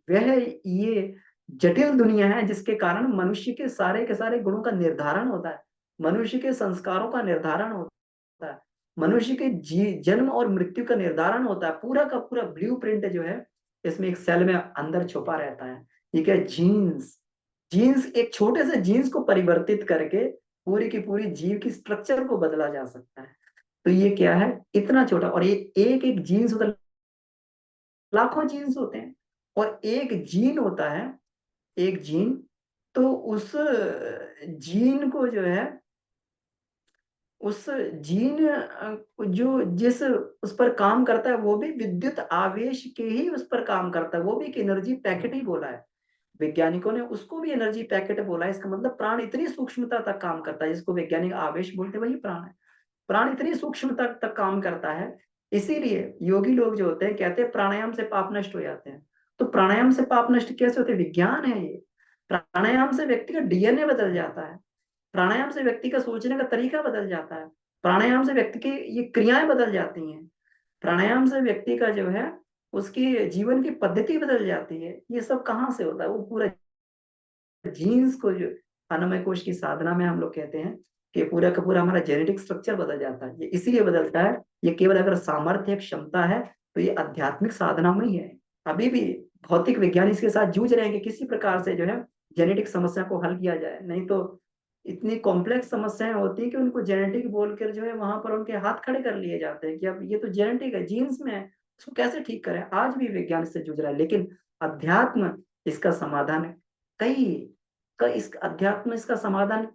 वह ये जटिल दुनिया है जिसके कारण मनुष्य के सारे गुणों का निर्धारण होता है, मनुष्य के संस्कारों का निर्धारण होता है, मनुष्य के जन्म और मृत्यु का निर्धारण होता है। पूरा का पूरा ब्लूप्रिंट जो है इसमें एक सेल में अंदर छुपा रहता है। ये क्या? जीन्स। जीन्स, एक छोटे से जीन्स को परिवर्तित करके पूरी की पूरी जीव की स्ट्रक्चर को बदला जा सकता है। तो ये क्या है? इतना छोटा, और ये एक एक जीन्स होता है, लाखों जीन्स होते हैं, और एक जीन होता है, एक जीन। तो उस जीन को जो है, उस जीन जो जिस उस पर काम करता है, वो भी विद्युत आवेश के ही उस पर काम करता है, वो भी एक एनर्जी पैकेट ही बोला है वैज्ञानिकों ने, उसको भी एनर्जी पैकेट बोला है। इसका मतलब प्राण इतनी सूक्ष्मता तक काम करता है, जिसको वैज्ञानिक आवेश बोलते हैं, वही प्राण है। प्राण इतनी सूक्ष्मता तक काम करता है। इसीलिए योगी लोग जो होते हैं कहते हैं प्राणायाम से पाप नष्ट हो जाते हैं। तो प्राणायाम से पाप नष्ट कैसे होते हैं? विज्ञान है ये। प्राणायाम से व्यक्ति का डीएनए बदल जाता है, प्राणायाम से व्यक्ति का सोचने का तरीका बदल जाता है, प्राणायाम से व्यक्ति की ये क्रियाएं बदल जाती हैं, प्राणायाम से व्यक्ति का जो है उसकी जीवन की पद्धति बदल जाती है। ये सब कहाँ से होता है? वो पूरा जीन्स को जो अन्नमय कोश की साधना में हम लोग कहते हैं कि पूरा का पूरा हमारा जेनेटिक स्ट्रक्चर बदल जाता है। ये इसीलिए बदलता है, ये केवल अगर सामर्थ्य क्षमता है तो ये आध्यात्मिक साधना में ही है। अभी भी भौतिक विज्ञान इसके साथ जूझ रहे हैं कि किसी प्रकार से जो है जेनेटिक समस्या को हल किया जाए, नहीं तो इतनी कॉम्प्लेक्स समस्याएं होती है कि उनको जेनेटिक बोलकर जो है वहां पर उनके हाथ खड़े कर लिए जाते हैं कि अब ये तो जेनेटिक है, जीन्स में है, उसको कैसे ठीक करें। आज भी विज्ञान इससे जूझ रहा है, लेकिन अध्यात्म इसका समाधान है। कई इस अध्यात्म इसका समाधान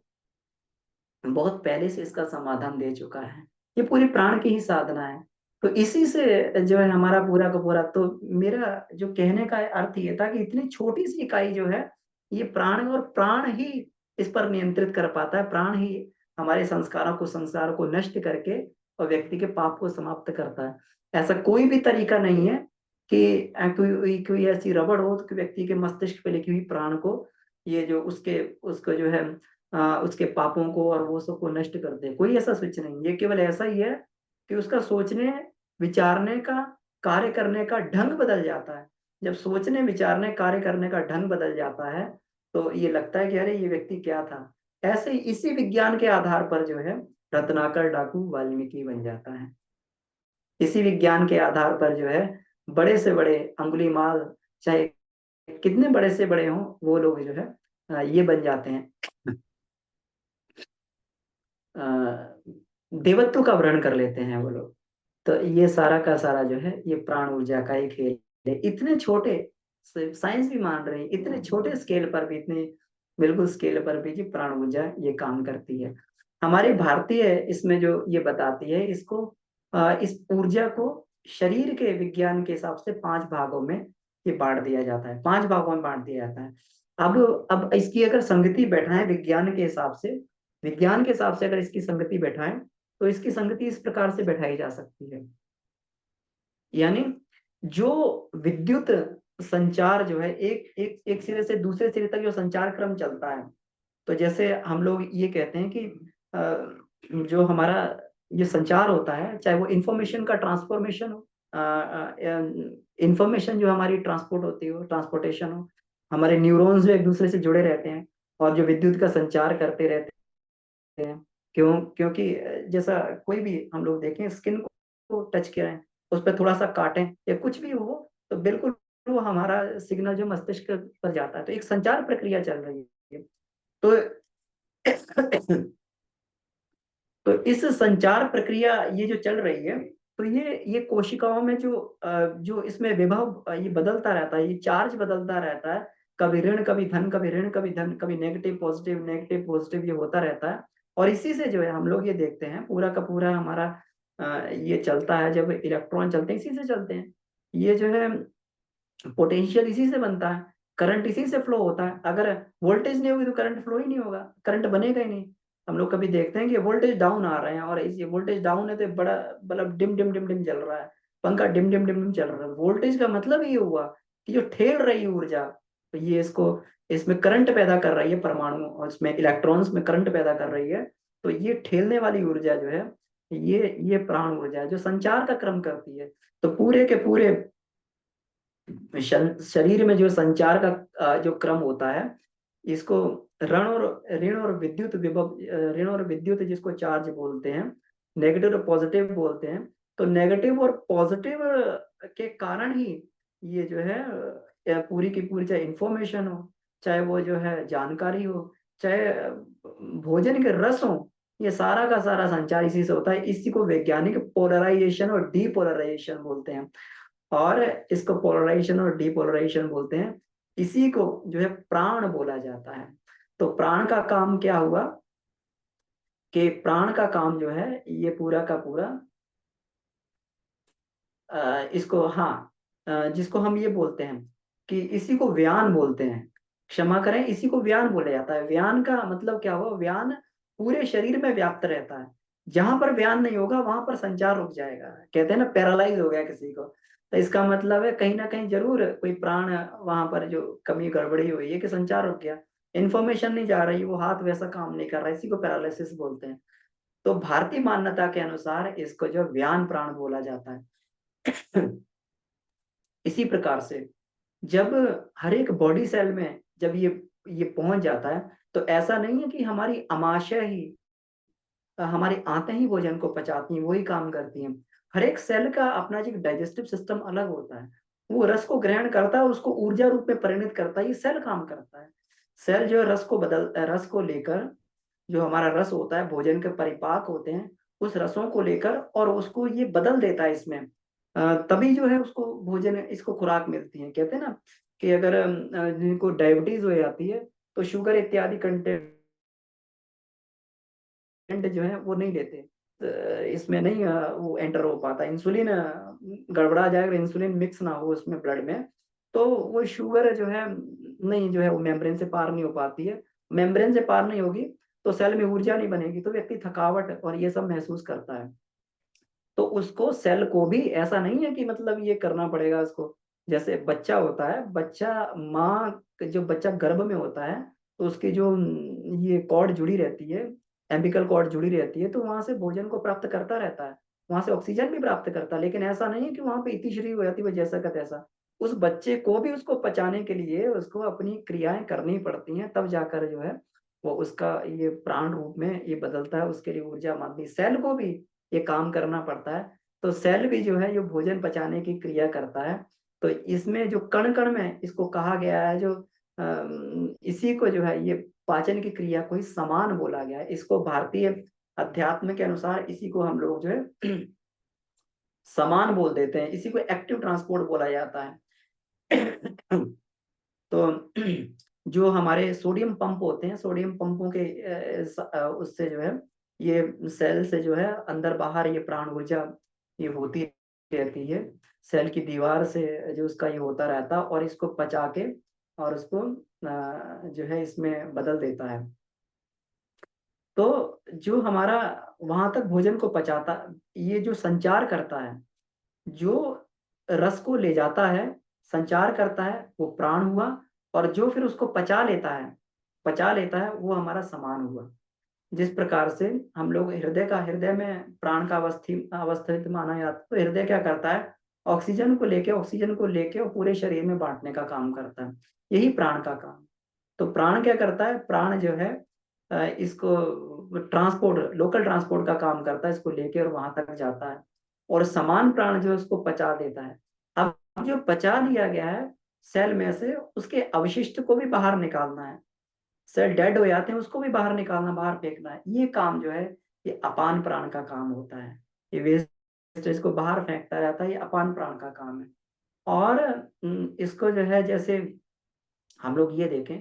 बहुत पहले से इसका समाधान दे चुका है। ये पूरी प्राण की ही साधना है। तो इसी से जो है हमारा पूरा का पूरा, तो मेरा जो कहने का अर्थ ये था कि इतनी छोटी सी इकाई जो है ये प्राण, और प्राण ही इस पर नियंत्रित कर पाता है, प्राण ही हमारे संस्कारों को, संसार को नष्ट करके और व्यक्ति के पाप को समाप्त करता है। ऐसा कोई भी तरीका नहीं है कि कोई ऐसी रबड़ हो कि व्यक्ति के मस्तिष्क पे लिखी हुई प्राण को, ये जो उसके उसको जो है उसके पापों को और वो सब को नष्ट कर दे। कोई ऐसा स्विच नहीं, ये केवल ऐसा ही है कि उसका सोचने विचारने का, कार्य करने का ढंग बदल जाता है। जब सोचने विचारने कार्य करने का ढंग बदल जाता है तो ये लगता है कि अरे ये व्यक्ति क्या था। ऐसे ही इसी विज्ञान के आधार पर जो है रत्नाकर डाकू वाल्मीकि बन जाता है। इसी विज्ञान के आधार पर जो है बड़े से बड़े अंगुलीमाल, चाहे कितने बड़े से बड़े हों, वो लोग जो है ये बन जाते हैं, देवत्व का व्रण कर लेते हैं वो लोग। तो ये सारा का सारा जो है ये प्राण ऊर्जा का ही खेल है। इतने छोटे, साइंस भी मान रही है, इतने छोटे स्केल पर भी, इतने बिल्कुल स्केल पर भी जी प्राण ऊर्जा ये काम करती है। हमारी भारतीय इसमें जो ये बताती है, इसको इस ऊर्जा को शरीर के विज्ञान के हिसाब से 5 भागों में ये बांट दिया जाता है, 5 भागों में बांट दिया जाता है। अब इसकी अगर संगति बैठाएं विज्ञान के हिसाब से, विज्ञान के हिसाब से अगर इसकी संगति बैठाएं तो इसकी संगति इस प्रकार से बैठाई जा सकती है। यानी जो विद्युत संचार जो है एक सिरे से दूसरे सिरे तक जो संचार क्रम चलता है, तो जैसे हम लोग ये कहते हैं कि जो हमारा ये संचार होता है, चाहे वो इंफॉर्मेशन का ट्रांसफॉर्मेशन हो, इंफॉर्मेशन जो हमारी ट्रांसपोर्ट होती हो, ट्रांसपोर्टेशन हो, हमारे न्यूरॉन्स जो एक दूसरे से जुड़े रहते हैं और जो विद्युत का संचार करते रहते हैं। क्योंकि जैसा कोई भी हम लोग देखें, स्किन को टच करें, उस पर थोड़ा सा काटें या कुछ भी हो, तो बिल्कुल वो हमारा सिग्नल जो मस्तिष्क पर जाता है, तो एक संचार प्रक्रिया चल रही है। तो तो इस संचार प्रक्रिया ये जो चल रही है, तो ये कोशिकाओं में जो इसमें विभव ये बदलता रहता है, ये चार्ज बदलता रहता है, कभी ऋण कभी धन, कभी ऋण कभी धन, कभी नेगेटिव पॉजिटिव ये होता रहता है। और इसी से जो है हम लोग ये देखते हैं पूरा का पूरा हमारा ये चलता है, जब इलेक्ट्रॉन चलते हैं इसी से चलते हैं। ये जो है पोटेंशियल इसी से बनता है, करंट इसी से फ्लो होता है। अगर वोल्टेज नहीं होगी तो करंट फ्लो ही नहीं होगा, करंट बनेगा ही नहीं। हम लोग कभी देखते हैं कि वोल्टेज डाउन आ रहे हैं और इस वोल्टेज डाउन है तो बड़ा bulb dim dim dim dim चल रहा है, पंखा डिम डिम डिम डिम चल रहा है। वोल्टेज का मतलब ये हुआ कि जो ठेल रही है ऊर्जा, तो ये इसको, इसमें करंट पैदा कर रही है परमाणु, और इसमें इलेक्ट्रॉन्स में करंट पैदा कर रही है। तो ये ठेलने वाली ऊर्जा जो है, ये प्राण ऊर्जा है जो संचार का क्रम करती है। तो पूरे के पूरे शरीर में जो संचार का जो क्रम होता है, इसको ऋण और विद्युत विभव, ऋण और विद्युत जिसको चार्ज बोलते हैं, नेगेटिव और पॉजिटिव बोलते हैं। तो नेगेटिव और पॉजिटिव के कारण ही ये जो है पूरी की पूरी, चाहे इंफॉर्मेशन हो, चाहे वो जो है जानकारी हो, चाहे भोजन के रस हो, ये सारा का सारा संचार इसी से होता है। इसी को वैज्ञानिक पोलराइजेशन और डीपोलराइजेशन बोलते हैं, और इसको पोलराइजेशन और डीपोलराइजेशन बोलते हैं। इसी को जो है प्राण बोला जाता है। तो प्राण का काम क्या हुआ कि प्राण का काम जो है ये पूरा का पूरा इसको, हाँ, जिसको हम ये बोलते हैं कि इसी को व्यान बोलते हैं, क्षमा करें, इसी को व्यान बोला जाता है। व्यान का मतलब क्या हुआ, व्यान पूरे शरीर में व्याप्त रहता है। जहां पर व्यान नहीं होगा वहां पर संचार रुक जाएगा, कहते हैं ना पैरालाइज हो गया किसी को, तो इसका मतलब है कहीं ना कहीं जरूर कोई प्राण वहां पर जो कमी गड़बड़ी हुई है कि संचार रुक गया, इन्फॉर्मेशन नहीं जा रही, वो हाथ वैसा काम नहीं कर रहा, इसी को पैरालिसिस बोलते हैं। तो भारतीय मान्यता के अनुसार इसको जो व्यान प्राण बोला जाता है। इसी प्रकार से जब हर एक बॉडी सेल में जब ये पहुंच जाता है, तो ऐसा नहीं है कि हमारी आमाशय ही, हमारी आंतें ही भोजन को पचाती हैं, वही काम करती हैं। हर एक सेल का अपना जो डाइजेस्टिव सिस्टम अलग होता है, वो रस को ग्रहण करता है और उसको ऊर्जा रूप में परिणत करता है, ये सेल काम करता है। सेल जो है रस को लेकर, जो हमारा रस होता है, भोजन के परिपाक होते हैं, उस रसों को लेकर और उसको ये बदल देता है इसमें। तभी जो है उसको भोजन, इसको खुराक मिलती है। कहते हैं ना कि अगर जिनको डायबिटीज हो जाती है तो शुगर इत्यादि कंटेंट जो है वो नहीं लेते, तो इसमें नहीं वो एंटर हो पाता, इंसुलिन गड़बड़ा जाएगा, इंसुलिन मिक्स ना हो उसमें ब्लड में, तो वो शुगर जो है नहीं, जो है वो मेम्ब्रेन से पार नहीं हो पाती है। मेम्ब्रेन से पार नहीं होगी तो सेल में ऊर्जा नहीं बनेगी, तो व्यक्ति थकावट और ये सब महसूस करता है। तो उसको, सेल को भी ऐसा नहीं है कि मतलब ये करना पड़ेगा उसको। जैसे बच्चा होता है, बच्चा माँ, जो बच्चा गर्भ में होता है तो उसकी जो ये कॉर्ड जुड़ी रहती है, एम्बिकल कॉर्ड जुड़ी रहती है, तो वहां से भोजन को प्राप्त करता रहता है, वहां से ऑक्सीजन भी प्राप्त करता है। लेकिन ऐसा नहीं है कि वहां पे इतनी शरीर हो जाती है वो जैसा का तैसा। उस बच्चे को भी उसको पचाने के लिए उसको अपनी क्रियाएं करनी पड़ती हैं, तब जाकर जो है वो उसका ये प्राण रूप में ये बदलता है, उसके लिए ऊर्जा मांगती। सेल को भी ये काम करना पड़ता है। तो सेल भी जो है जो भोजन पचाने की क्रिया करता है। तो इसमें जो कण कण में इसको कहा गया है, जो इसी को जो है ये पाचन की क्रिया को ही समान बोला गया है। इसको भारतीय अध्यात्म के अनुसार इसी को हम लोग जो है समान बोल देते हैं, इसी को एक्टिव ट्रांसपोर्ट बोला जाता है। तो जो हमारे सोडियम पंप होते हैं, सोडियम पंपों के उससे जो है ये सेल से जो है अंदर बाहर ये प्राण ऊर्जा ये होती रहती है। सेल की दीवार से जो उसका ये होता रहता है और इसको पचा के और उसको जो है इसमें बदल देता है। तो जो हमारा वहां तक भोजन को पचाता, ये जो संचार करता है, जो रस को ले जाता है, संचार करता है, वो प्राण हुआ। और जो फिर उसको पचा लेता है वो हमारा समान हुआ। जिस प्रकार से हम लोग हृदय में प्राण का अवस्थित माना जाता है, तो हृदय क्या करता है, ऑक्सीजन को लेके और पूरे शरीर में बांटने का काम करता है। यही प्राण का काम। तो प्राण क्या करता है, प्राण जो है इसको ट्रांसपोर्ट, लोकल ट्रांसपोर्ट का काम करता है, इसको लेके और वहां तक जाता है। और समान प्राण जो है उसको पचा देता है। अब जो पचा लिया गया है सेल में से, उसके अवशिष्ट को भी बाहर निकालना है। सेल डेड हो जाते हैं, उसको भी बाहर निकालना, बाहर फेंकना है। ये काम जो है ये अपान प्राण का काम होता है। ये वेस्टेज को बाहर फेंकता रहता है, ये अपान प्राण का काम है। और इसको जो है जैसे हम लोग ये देखें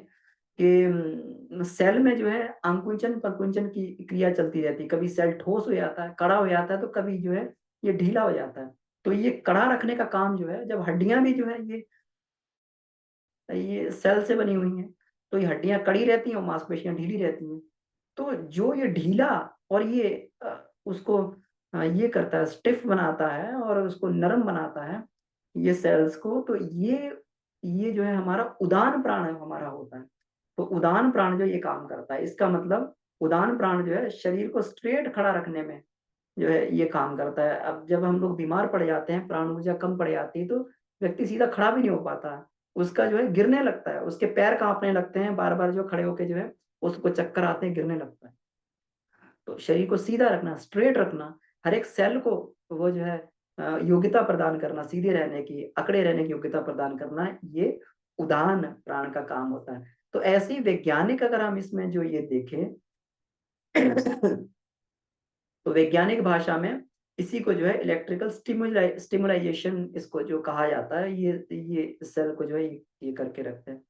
कि सेल में जो है अंकुंचन प्रकुंचन की क्रिया चलती रहती है। कभी सेल ठोस हो जाता है, कड़ा हो जाता है, तो कभी जो है ये ढीला हो जाता है। तो ये कड़ा रखने का काम जो है, जब हड्डियां भी जो है ये सेल से बनी हुई हैं, तो ये हड्डियां कड़ी रहती हैं और मांसपेशियां ढीली रहती हैं। तो जो ये ढीला और ये उसको ये करता है, स्टिफ बनाता है और उसको नरम बनाता है ये सेल्स को। तो ये जो है हमारा उदान प्राण है, हमारा होता है। तो उदान प्राण जो ये काम करता है, इसका मतलब उदान प्राण जो है शरीर को स्ट्रेट खड़ा रखने में जो है ये काम करता है। अब जब हम लोग बीमार पड़ जाते हैं, प्राण ऊर्जा कम पड़ जाती है, तो व्यक्ति सीधा खड़ा भी नहीं हो पाता। उसका जो है गिरने लगता है, उसके पैर कांपने लगते हैं, बार बार जो खड़े होके जो है उसको चक्कर आते हैं, गिरने लगता है। तो शरीर को सीधा रखना, स्ट्रेट रखना, हर एक सेल को वो जो है योग्यता प्रदान करना, सीधे रहने की, अकड़े रहने की योग्यता प्रदान करना, ये उदान प्राण का काम होता है। तो ऐसे ही वैज्ञानिक अगर हम इसमें जो ये देखें तो वैज्ञानिक भाषा में इसी को जो है इलेक्ट्रिकल स्टिमुलाइजेशन इसको जो कहा जाता है, ये सेल को जो है ये करके रखते हैं।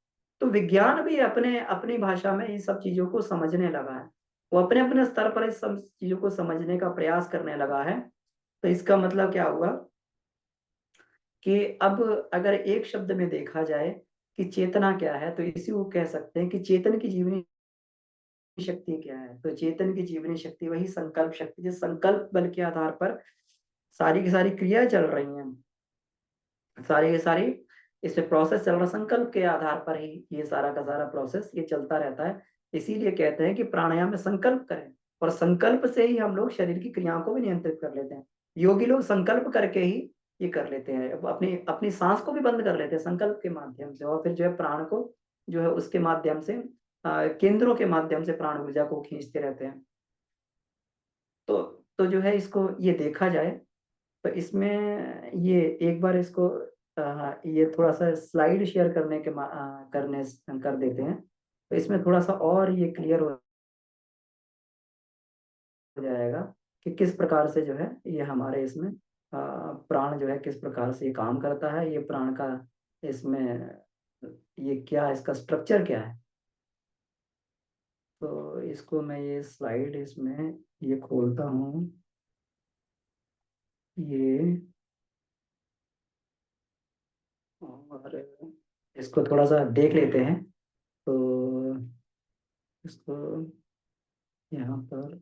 तो विज्ञान भी अपने अपनी भाषा में इन सब चीजों को समझने लगा है। वो अपने अपने स्तर पर इस सब चीजों को समझने का प्रयास करने लगा है। तो इसका मतलब क्या हुआ कि अब अगर एक शब्द में देखा जाए कि चेतना क्या है, तो इसी को कह सकते हैं कि चेतन की जीवनी शक्ति क्या है। तो चेतन की जीवनी शक्ति वही संकल्प शक्ति, जिस संकल्प बल के आधार पर सारी की सारी क्रियाएं चल रही हैं, सारी की सारी इसमें प्रोसेस चल रहा, संकल्प के आधार पर ही ये सारा का सारा प्रोसेस ये चलता रहता है। इसीलिए कहते हैं कि प्राणायाम में संकल्प करें, और संकल्प से ही हम लोग शरीर की क्रियाओं को भी नियंत्रित कर लेते हैं। योगी लोग संकल्प करके ही ये कर लेते हैं, अपनी अपनी सांस को भी बंद कर लेते हैं संकल्प के माध्यम से, और फिर जो है प्राण को जो है उसके माध्यम से केंद्रों के माध्यम से प्राण ऊर्जा को खींचते रहते हैं। तो तो जो है इसको ये देखा जाए, तो इसमें ये एक बार इसको ये थोड़ा सा स्लाइड शेयर करने के करने कर देते हैं, तो इसमें थोड़ा सा और ये क्लियर हो जाएगा कि किस प्रकार से जो है ये हमारे इसमें प्राण जो है किस प्रकार से ये काम करता है, ये प्राण का इसमें ये क्या इसका स्ट्रक्चर क्या है। तो इसको मैं ये स्लाइड इसमें ये खोलता हूँ, ये, और इसको थोड़ा सा देख लेते हैं। तो इसको यहाँ पर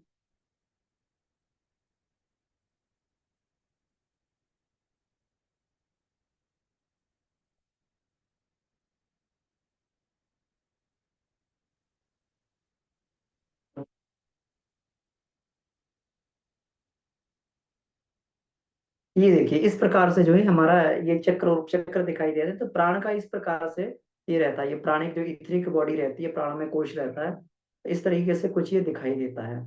ये देखिए इस प्रकार से जो है हमारा ये चक्र और उपचक्र दिखाई दे रहे हैं। तो प्राण का इस प्रकार से ये रहता है, ये प्राणिक जो इथरिक बॉडी रहती है, प्राण में कोश रहता है, इस तरीके से कुछ ये दिखाई देता है।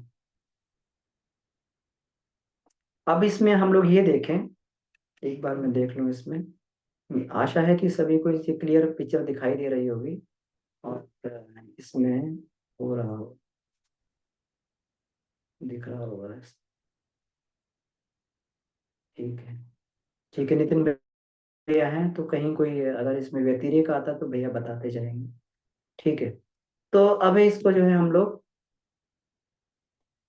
अब इसमें हम लोग ये देखें, एक बार मैं देख लूं इसमें, आशा है कि सभी को इसकी क्लियर पिक्चर दिखाई दे रही होगी, और इसमें हो रहा हो, दिख रहा होगा। ठीक है, ठीक है नितिन भैया हैं, तो कहीं कोई अगर इसमें व्यतिरेक आता तो भैया बताते जाएंगे। ठीक है, तो अब इसको जो है हम लोग,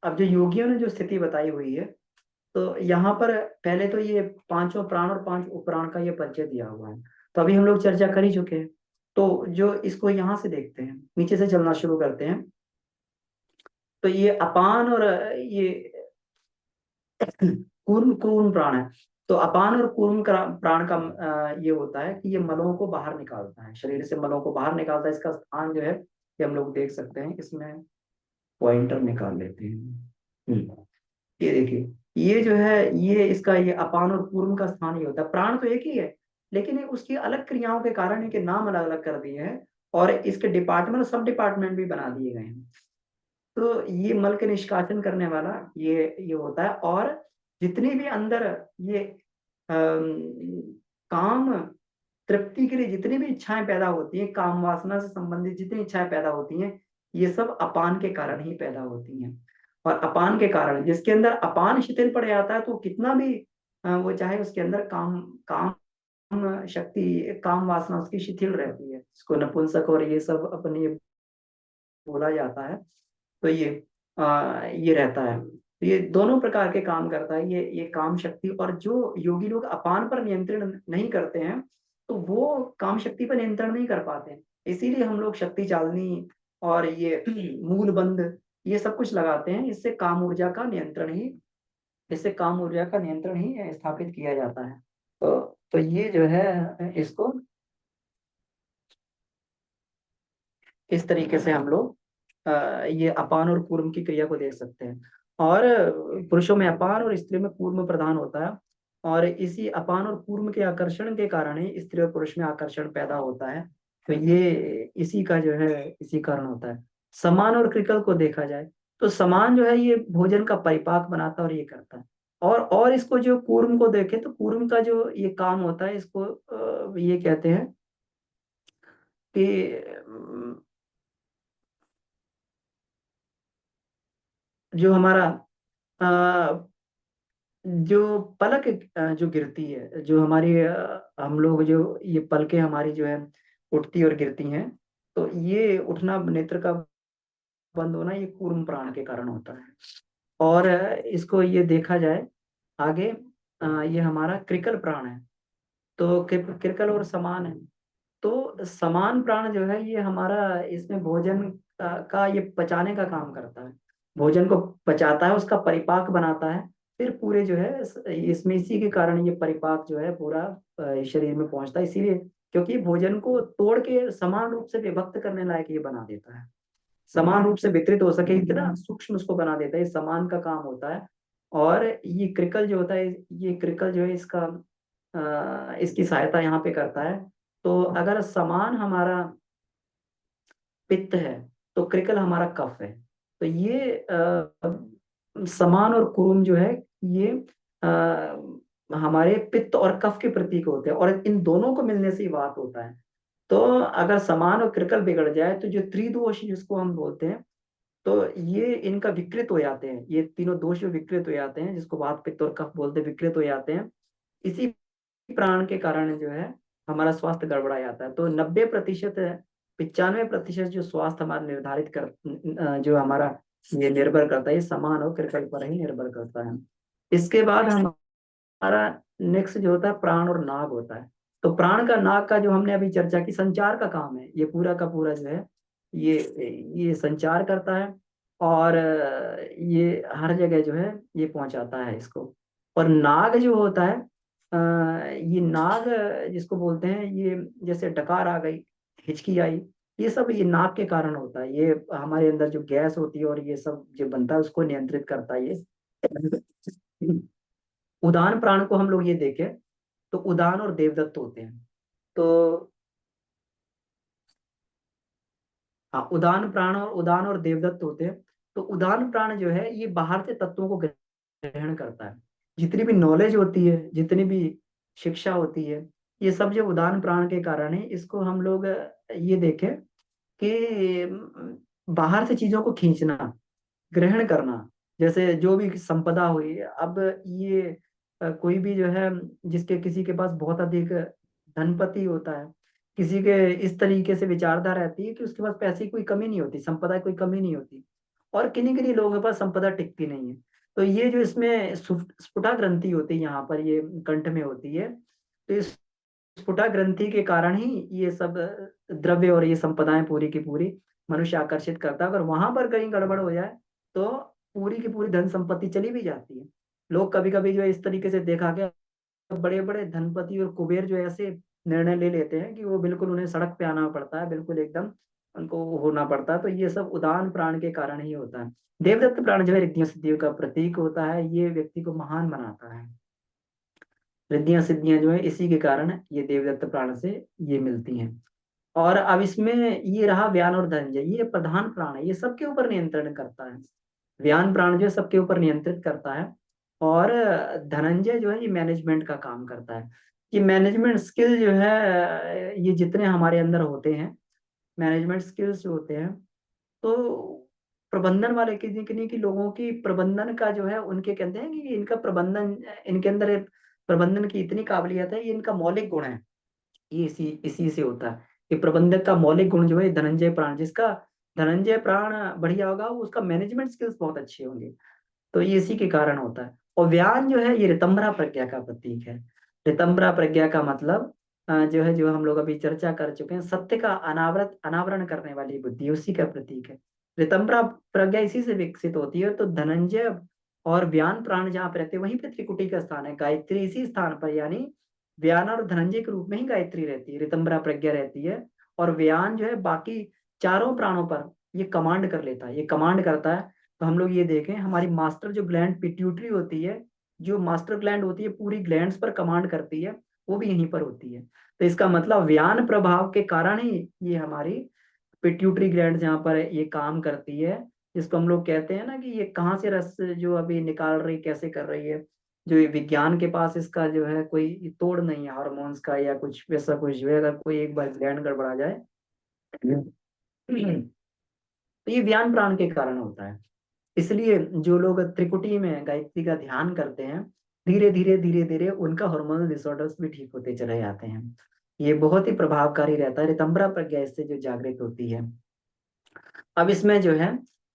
अब जो योगियों ने जो स्थिति बताई हुई है, तो यहाँ पर पहले तो ये पांचों प्राण और पांच उपप्राण का ये परिचय दिया हुआ है। तो अभी हम लोग चर्चा कर ही चुके हैं। तो जो इसको यहाँ से देखते हैं, नीचे से चलना शुरू करते हैं। तो ये अपान और ये कूर्म कूर्म प्राण है। तो अपान और कूर्म प्राण का ये होता है कि ये मलों को बाहर निकालता है, शरीर से मलों को बाहर निकालता है। इसका स्थान जो है ये हम लोग देख सकते हैं, इसमें पॉइंटर निकाल लेते हैं। ये देखिए, ये जो है ये इसका ये अपान और पूर्व का स्थान ये होता है। प्राण तो एक ही है, लेकिन ये उसकी अलग क्रियाओं के कारण इनके नाम अलग अलग कर दिए हैं, और इसके डिपार्टमेंट और सब डिपार्टमेंट भी बना दिए गए हैं। तो ये मल के निष्कासन करने वाला ये होता है। और जितनी भी अंदर ये काम तृप्ति के लिए जितनी भी इच्छाएं पैदा होती हैं, काम वासना से संबंधित जितनी इच्छाएं पैदा होती हैं, ये सब अपान के कारण ही पैदा होती हैं। और अपान के कारण जिसके अंदर अपान शिथिल पड़ जाता है, तो कितना भी वो चाहे उसके अंदर काम काम शक्ति काम वासना उसकी शिथिल रहती है। इसको नपुंसक और ये सब अपनी बोला जाता है। तो ये रहता है, तो ये दोनों प्रकार के काम करता है, ये काम शक्ति। और जो योगी लोग अपान पर नियंत्रण नहीं करते हैं, तो वो काम शक्ति पर नियंत्रण नहीं कर पाते हैं। इसीलिए हम लोग शक्ति चालनी और ये मूल बंध, ये सब कुछ लगाते हैं। इससे काम ऊर्जा का नियंत्रण ही स्थापित किया जाता है। तो ये जो है, इसको इस तरीके से हम लोग ये अपान और कूर्म की क्रिया को देख सकते हैं। और पुरुषों में अपान और स्त्रियों में कूर्म प्रधान होता है। और इसी अपान और कूर्म के आकर्षण के कारण ही स्त्री और पुरुष में आकर्षण पैदा होता है। तो ये इसी का जो है, इसी कारण होता है। समान और कृकल को देखा जाए, तो समान जो है ये भोजन का परिपाक बनाता है और ये करता है। और इसको जो कूर्म को देखें, तो कूर्म का जो ये काम होता है, इसको ये कहते हैं कि जो हमारा अ, जो पलक जो गिरती है, जो हमारी हम लोग जो ये पलकें हमारी जो है उठती और गिरती हैं, तो ये उठना, नेत्र का बंद होना, ये कूर्म प्राण के कारण होता है। और इसको ये देखा जाए आगे, ये हमारा क्रिकल प्राण है। तो क्रिकल और समान है। तो समान प्राण जो है ये हमारा, इसमें भोजन का ये पचाने का काम करता है। भोजन को पचाता है, उसका परिपाक बनाता है। फिर पूरे जो है इसमें इसी के कारण ये परिपाक जो है पूरा शरीर में पहुंचता है। इसीलिए, क्योंकि भोजन को तोड़ के समान रूप से विभक्त करने लायक ये बना देता है। समान रूप से वितरित हो सके इतना सूक्ष्म उसको बना देता है, ये समान का काम होता है। और ये क्रिकल जो होता है, ये क्रिकल जो है इसका इसकी सहायता यहाँ पे करता है। तो अगर समान हमारा पित्त है, तो क्रिकल हमारा कफ है। तो ये समान और कुरुम जो है, ये हमारे पित्त और कफ के प्रतीक होते हैं, और इन दोनों को मिलने से ही वात होता है। तो अगर समान और क्रिकल बिगड़ जाए, तो जो त्रिदोष जिसको हम बोलते हैं, तो ये इनका विकृत हो जाते हैं। ये तीनों दोष जो विकृत हो जाते हैं, जिसको वात पित्त और कफ बोलते हैं, विकृत हो जाते हैं। इसी प्राण के कारण जो है हमारा स्वास्थ्य गड़बड़ा जाता है। तो 90%, 95% जो स्वास्थ्य हमारा निर्धारित कर जो हमारा ये निर्भर करता है, ये समान और कृकल पर ही निर्भर करता है। इसके बाद हमारा नेक्स्ट जो होता है, प्राण और नाग होता है। तो प्राण का, नाग का जो हमने अभी चर्चा की, संचार का काम है ये पूरा का पूरा जो है, ये ये संचार करता है। और ये हर जगह जो है ये पहुंचाता है इसको। और नाग जो होता है, ये नाग जिसको बोलते हैं, ये जैसे डकार आ गई, हिचकी आई, ये सब ये नाग के कारण होता है। ये हमारे अंदर जो गैस होती है और ये सब जो बनता है, उसको नियंत्रित करता है ये। उदान प्राण को हम लोग ये देखें, तो उदान और देवदत्त होते हैं। तो हाँ, उदान और देवदत्त होते हैं। तो उदान प्राण जो है ये बाहर से तत्वों को ग्रहण करता है। जितनी भी नॉलेज होती है, जितनी भी शिक्षा होती है, ये सब जो उदान प्राण के कारण है। इसको हम लोग ये देखें कि बाहर से चीजों को खींचना, ग्रहण करना। जैसे जो भी संपदा हुई, अब ये कोई भी जो है, जिसके किसी के पास बहुत अधिक धनपति होता है, किसी के इस तरीके से विचारधारा रहती है कि उसके पास पैसे की कोई कमी नहीं होती, संपदा की कोई कमी नहीं होती। और किन्हीं किन्हीं लोगों के पास संपदा टिकती नहीं है। तो ये जो इसमें स्फुटा ग्रंथि होती है, यहाँ पर ये कंठ में होती है। तो इस स्फुटा ग्रंथि के कारण ही ये सब द्रव्य और ये संपदाएं पूरी की पूरी मनुष्य आकर्षित करता है। अगर वहां पर कहीं गड़बड़ हो जाए, तो पूरी की पूरी धन संपत्ति चली भी जाती है। लोग कभी कभी जो है इस तरीके से देखा गया, बड़े बड़े धनपति और कुबेर जो ऐसे निर्णय ले लेते हैं कि वो बिल्कुल उन्हें सड़क पे आना पड़ता है, बिल्कुल एकदम उनको होना पड़ता है। तो ये सब उदान प्राण के कारण ही होता है। देवदत्त प्राण जो है रिद्धियों सिद्धियों का प्रतीक होता है, ये व्यक्ति को महान बनाता है। रिद्धियां सिद्धियां जो है इसी के कारण ये देवदत्त प्राण से ये मिलती हैं। और अब इसमें ये रहा व्यान और धनंजय, ये प्रधान प्राण है, ये सबके ऊपर नियंत्रण करता है। व्यान प्राण जो है सबके ऊपर नियंत्रित करता है। और धनंजय जो है ये मैनेजमेंट का काम करता है। ये मैनेजमेंट स्किल जो है, ये जितने हमारे अंदर होते हैं, मैनेजमेंट स्किल्स जो होते हैं, तो प्रबंधन वाले किसी किन्हीं की लोगों की प्रबंधन का जो है, उनके कहते हैं कि इनका प्रबंधन, इनके अंदर एक प्रबंधन की इतनी काबिलियत है, ये इनका मौलिक गुण है। ये इसी इसी से होता है कि प्रबंधक का मौलिक गुण जो है धनंजय प्राण, जिसका धनंजय प्राण बढ़िया होगा, उसका मैनेजमेंट स्किल्स बहुत अच्छे होंगे। तो ये इसी के कारण होता है। और व्यान जो है ये ऋतंभरा प्रज्ञा का प्रतीक है। ऋतंभरा प्रज्ञा का मतलब जो है, जो हम लोग अभी चर्चा कर चुके हैं, सत्य का अनावरण करने वाली बुद्धि, उसी का प्रतीक है। ऋतंभरा प्रज्ञा इसी से विकसित होती है। तो धनंजय और व्यान प्राण जहाँ पे रहते हैं वहीं पे त्रिकुटी का स्थान है। गायत्री इसी स्थान पर, यानी व्यान और धनंजय के रूप में ही गायत्री रहती है, ऋतंभरा प्रज्ञा रहती है। और व्यान जो है बाकी चारों प्राणों पर ये कमांड कर लेता है, ये कमांड करता है। तो हम लोग ये देखें, हमारी मास्टर जो ग्लैंड पिट्यूटरी होती है, जो मास्टर ग्लैंड होती है पूरी ग्लैंड्स पर कमांड करती है, वो भी यहीं पर होती है। तो इसका मतलब व्यान प्रभाव के कारण ही ये हमारी पिट्यूटरी ग्लैंड जहाँ पर ये काम करती है, जिसको हम लोग कहते हैं ना कि ये कहाँ से रस जो अभी निकाल रही, कैसे कर रही है। जो ये विज्ञान के पास इसका जो है कोई तोड़ नहीं है हार्मोन्स का या कुछ वैसा कुछ जो है, अगर कोई एक बार ग्लैंड गड़बड़ा जाए तो ये व्यान प्राण के कारण होता है। इसलिए जो लोग त्रिकुटी में गायत्री का ध्यान करते हैं, धीरे धीरे उनका हार्मोनल डिसऑर्डर्स भी ठीक होते चले जाते हैं। ये बहुत ही प्रभावकारी रहता है। ऋतंभरा प्रज्ञा इससे जो जागृत होती है। अब इसमें जो है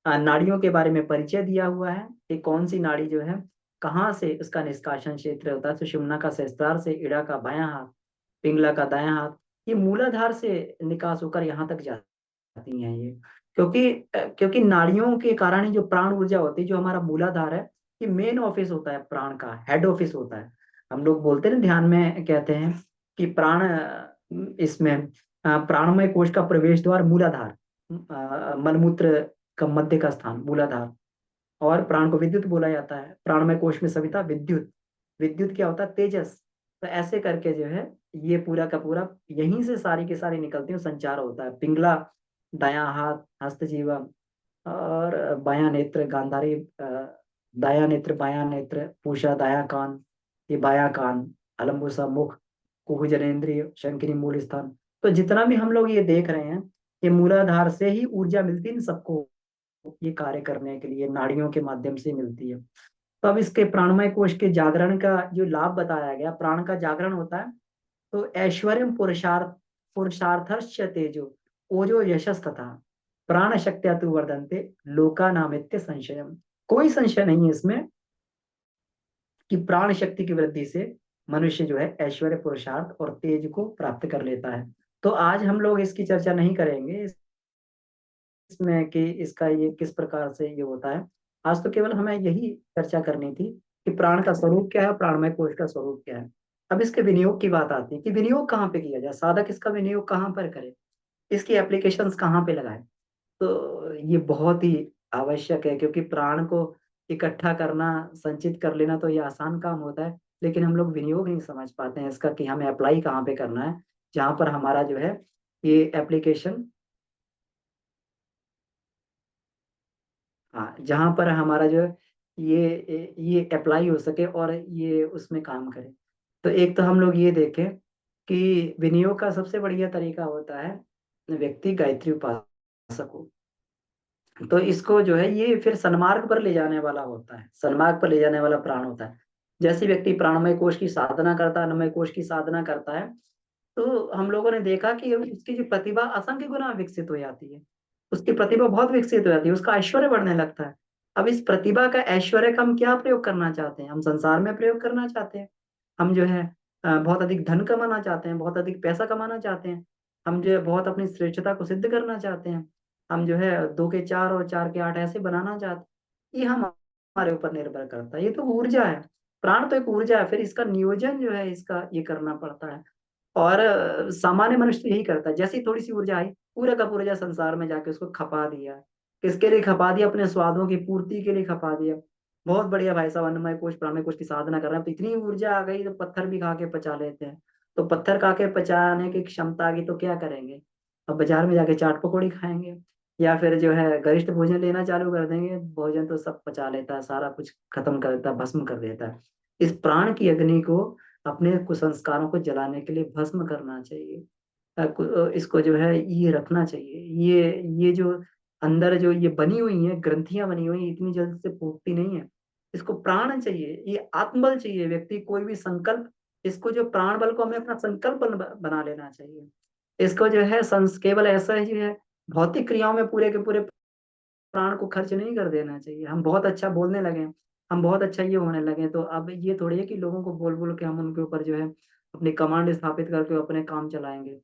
नाड़ियों के बारे में परिचय दिया हुआ है कि कौन सी नाड़ी जो है कहाँ से उसका निष्कासन क्षेत्र होता है। सुषुम्ना का सहस्त्रार से, इड़ा का बायां हाथ, पिंगला का दायां हाथ, ये मूलाधार से निकास होकर यहाँ तक जाती हैं ये। क्योंकि नाड़ियों के कारण ही जो प्राण ऊर्जा होती है, जो हमारा मूलाधार है, ये मेन ऑफिस होता है, प्राण का हेड ऑफिस होता है। हम लोग बोलते हैं ना, ध्यान में कहते हैं कि प्राण इसमें प्राणमय कोश का प्रवेश द्वार मूलाधार, मलमूत्र का मध्य का स्थान मूलाधार। और प्राण को विद्युत बोला जाता है। प्राणमय कोश में सविता विद्युत, विद्युत क्या होता है, तेजस। तो ऐसे करके जो है ये पूरा का पूरा यहीं से सारी के सारी निकलती है, संचार होता है। पिंगला दायां हाथ, हस्तजीवा, और बायां नेत्र गांधारी, दायां नेत्र बायां नेत्र, पूषा दायां कान, ये बायां कान, अलम्बुसा मुख, कुहू जनेन्द्रिय, शंकिनी मूल स्थान। तो जितना भी हम लोग ये देख रहे हैं, ये मूलाधार से ही ऊर्जा मिलती है इन सबको, ये कार्य करने के लिए नाड़ियों के माध्यम से मिलती है। तो अब इसके प्राणमय कोश के जागरण का जो लाभ बताया गया, प्राण का जागरण होता है तो ऐश्वर्य पुरुषार्थश्च तेजो ओजो यशस तथा प्राण शक्त्या तु वर्धन्ते लोका नामित्य संशयम। कोई संशय नहीं है इसमें कि प्राण शक्ति की वृद्धि से मनुष्य जो है ऐश्वर्य पुरुषार्थ और तेज को प्राप्त कर लेता है। तो आज हम लोग इसकी चर्चा नहीं करेंगे इसमें कि इसका ये किस प्रकार से ये होता है। आज तो केवल हमें यही चर्चा करनी थी कि प्राण का स्वरूप क्या है, प्राणमय कोश का स्वरूप क्या है। अब इसके विनियोग की बात आती है कि विनियोग कहाँ पे किया जाए, साधक इसका विनियोग कहाँ पर करे, इसकी एप्लीकेशंस कहाँ पे लगाए। तो ये बहुत ही आवश्यक है, क्योंकि प्राण को इकट्ठा करना, संचित कर लेना तो ये आसान काम होता है, लेकिन हम लोग विनियोग नहीं समझ पाते हैं इसका कि हमें अप्लाई कहाँ पे करना है, जहाँ पर हमारा जो है ये एप्लीकेशन, हाँ, जहां पर हमारा जो है ये अप्लाई हो सके और ये उसमें काम करे। तो एक तो हम लोग ये देखें कि विनियोग का सबसे बढ़िया तरीका होता है व्यक्ति गायत्री उपासक हो, तो इसको जो है ये फिर सन्मार्ग पर ले जाने वाला होता है, सन्मार्ग पर ले जाने वाला प्राण होता है। जैसे व्यक्ति प्राणमय कोश की साधना करता है, अन्नमय कोश की साधना करता है, तो हम लोगों ने देखा कि उसकी जो प्रतिभा असंख्य गुना विकसित हो जाती है। उसकी प्रतिभा बहुत विकसित हो जाती है, उसका ऐश्वर्य बढ़ने लगता है। अब इस प्रतिभा का ऐश्वर्य का हम क्या प्रयोग करना चाहते हैं, हम संसार में प्रयोग करना चाहते हैं। हम जो है बहुत अधिक धन कमाना चाहते हैं, बहुत अधिक पैसा कमाना चाहते हैं। हम जो है बहुत अपनी श्रेष्ठता को सिद्ध करना चाहते हैं। हम जो है 2 के 4 और 4 के 8 ऐसे बनाना चाहते हैं। ये हमारे ऊपर निर्भर करता है। ये तो ऊर्जा है, प्राण तो एक ऊर्जा है, फिर इसका नियोजन जो है इसका ये करना पड़ता है। और सामान्य मनुष्य तो यही करता है, जैसे ही थोड़ी सी ऊर्जा आई पूरा का पूरा संसार में जाके उसको खपा दिया। किसके लिए खपा दिया, अपने स्वादों की पूर्ति के लिए खपा दिया। बहुत बढ़िया भाई साहब, अन्नमय कोश प्राणमय कोश की साधना कर रहे हैं तो इतनी ऊर्जा आ गई तो पत्थर भी खा के पचा लेते हैं। तो पत्थर खा के पचाने की क्षमता आ गई तो क्या करेंगे, अब बाजार में जाके चाट पकौड़ी खाएंगे, या फिर जो है गरिष्ठ भोजन लेना चालू कर देंगे। भोजन तो सब पचा लेता है, सारा कुछ खत्म कर देता है, भस्म कर देता है। इस प्राण की अग्नि को अपने कुसंस्कारों को जलाने के लिए भस्म करना चाहिए। इसको जो है ये रखना चाहिए। ये जो अंदर जो ये बनी हुई है ग्रंथियां बनी हुई हैं, इतनी जल्द से फूटती नहीं है। इसको प्राण चाहिए, ये आत्मबल चाहिए। व्यक्ति कोई भी संकल्प, इसको जो प्राण बल को हमें अपना संकल्प बना लेना चाहिए। इसको जो है केवल ऐसा ही जो है भौतिक क्रियाओं में पूरे के पूरे प्राण को खर्च नहीं कर देना चाहिए। हम बहुत अच्छा बोलने लगे, हम बहुत अच्छा ये होने लगे, तो अब ये थोड़ी है कि लोगों को बोल बोल के हम उनके ऊपर जो है अपनी कमांड स्थापित करके अपने काम चलाएंगे।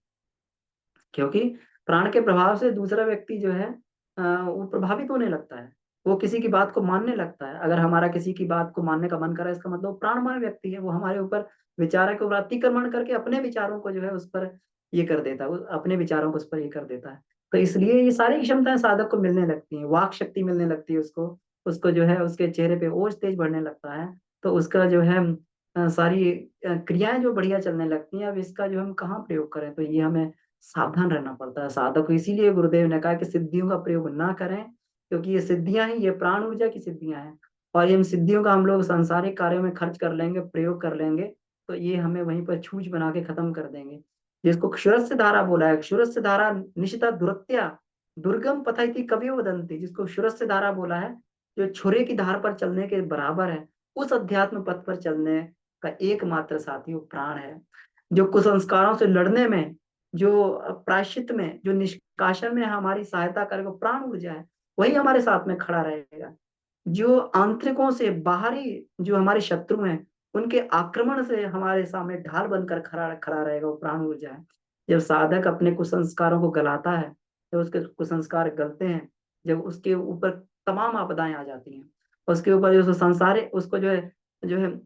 क्योंकि प्राण के प्रभाव से दूसरा व्यक्ति जो है वो प्रभावित होने लगता है, वो किसी की बात को मानने लगता है। अगर हमारा किसी की बात को मानने का मन करा, इसका मतलब वो प्राणमय व्यक्ति है, वो हमारे ऊपर विचार के ऊपर अतिक्रमण करके अपने विचारों को जो है उस पर ये कर देता है, वो अपने विचारों को उस पर ये कर देता है। तो इसलिए ये सारी क्षमताएं साधक को मिलने लगती हैं, वाक शक्ति मिलने लगती है उसको, उसको जो है उसके चेहरे पे ओज तेज बढ़ने लगता है। तो उसका जो है सारी क्रियाएं जो बढ़िया चलने लगती हैं। अब इसका जो हम कहाँ प्रयोग करें, तो ये हमें सावधान रहना पड़ता है साधक को। इसीलिए गुरुदेव ने कहा कि सिद्धियों का प्रयोग ना करें, क्योंकि ये सिद्धियां ही, ये प्राण ऊर्जा की सिद्धियां हैं, और इन सिद्धियों का हम लोग सांसारिक कार्यों में खर्च कर लेंगे, प्रयोग कर लेंगे, तो ये हमें वहीं पर छूछ बना के खत्म कर देंगे। जिसको क्षुरस्य धारा बोला है, क्षुरस्य धारा निशिता दुरत्या दुर्गम पथैति कवियो वदंती, जिसको क्षुरस्य धारा बोला है, जो छुरे की धार पर चलने के बराबर है, उस अध्यात्म पथ पर चलने का एकमात्र साथी वो प्राण है। जो कुसंस्कारों से लड़ने में, जो प्रायश्चित में, जो निष्कासन में हमारी सहायता करेगा, प्राण ऊर्जा है, वही हमारे साथ में खड़ा रहेगा। जो आंतरिकों से बाहरी जो हमारे शत्रु हैं, उनके आक्रमण से हमारे सामने ढाल बनकर खड़ा खड़ा रहेगा, वो प्राण ऊर्जा है। जब साधक अपने कुसंस्कारों को गलाता है, जब उसके कुसंस्कार गलते हैं, जब उसके ऊपर तमाम आपदाएं आ जाती हैं, उसके ऊपर जो संसार है, उसको जो है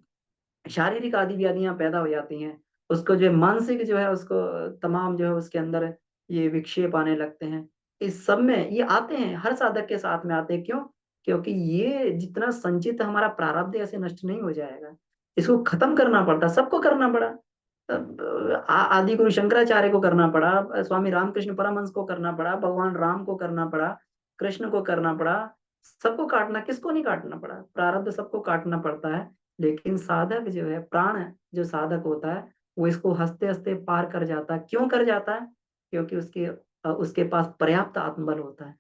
शारीरिक आदि व्याधियां पैदा हो जाती हैं, उसको जो है मानसिक जो है उसको तमाम जो है उसके अंदर ये विक्षेप आने लगते हैं। इस सब में ये आते हैं, हर साधक के साथ में आते हैं। क्यों? क्योंकि ये जितना संचित हमारा प्रारब्ध ऐसे नष्ट नहीं हो जाएगा, इसको खत्म करना पड़ता, सबको करना पड़ा। आदि गुरु शंकराचार्य को करना पड़ा, स्वामी रामकृष्ण परमहंस को करना पड़ा, भगवान राम को करना पड़ा, कृष्ण को करना पड़ा। सबको काटना, किसको नहीं काटना पड़ा? प्रारब्ध सबको काटना पड़ता है। लेकिन साधक जो है, प्राण जो साधक होता है, वो इसको हंसते हंसते पार कर जाता है। क्यों कर जाता है? क्योंकि उसके पास पर्याप्त आत्मबल होता है,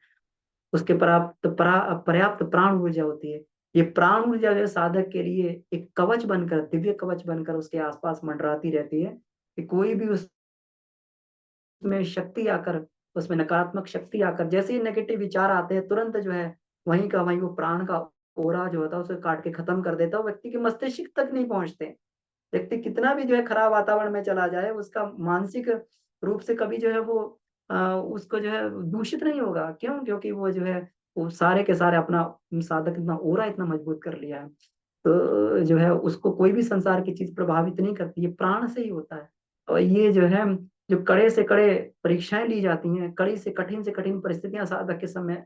उसके पर्याप्त प्राण ऊर्जा होती है। ये प्राण ऊर्जा जो है साधक के लिए एक कवच बनकर, दिव्य कवच बनकर उसके आसपास मंडराती रहती है, कि कोई भी उसमें शक्ति आकर, उसमें नकारात्मक शक्ति आकर, जैसे ही नेगेटिव विचार आते हैं, तुरंत जो है वहीं का वहीं वो प्राण का ओरा जो होता है उसे काट के खत्म कर देता है। व्यक्ति के मस्तिष्क तक नहीं पहुंचते। व्यक्ति कितना भी जो है खराब वातावरण में चला जाए, उसका मानसिक रूप से कभी जो है वो उसको जो है दूषित नहीं होगा। क्यों? क्योंकि वो जो है वो सारे के सारे अपना साधक इतना ओरा इतना मजबूत कर लिया है। तो जो है उसको कोई भी संसार की चीज प्रभावित नहीं करती, ये प्राण से ही होता है। और ये जो है, जो कड़े से कड़े परीक्षाएं ली जाती हैं, कड़ी से कठिन परिस्थितियां साधक के समय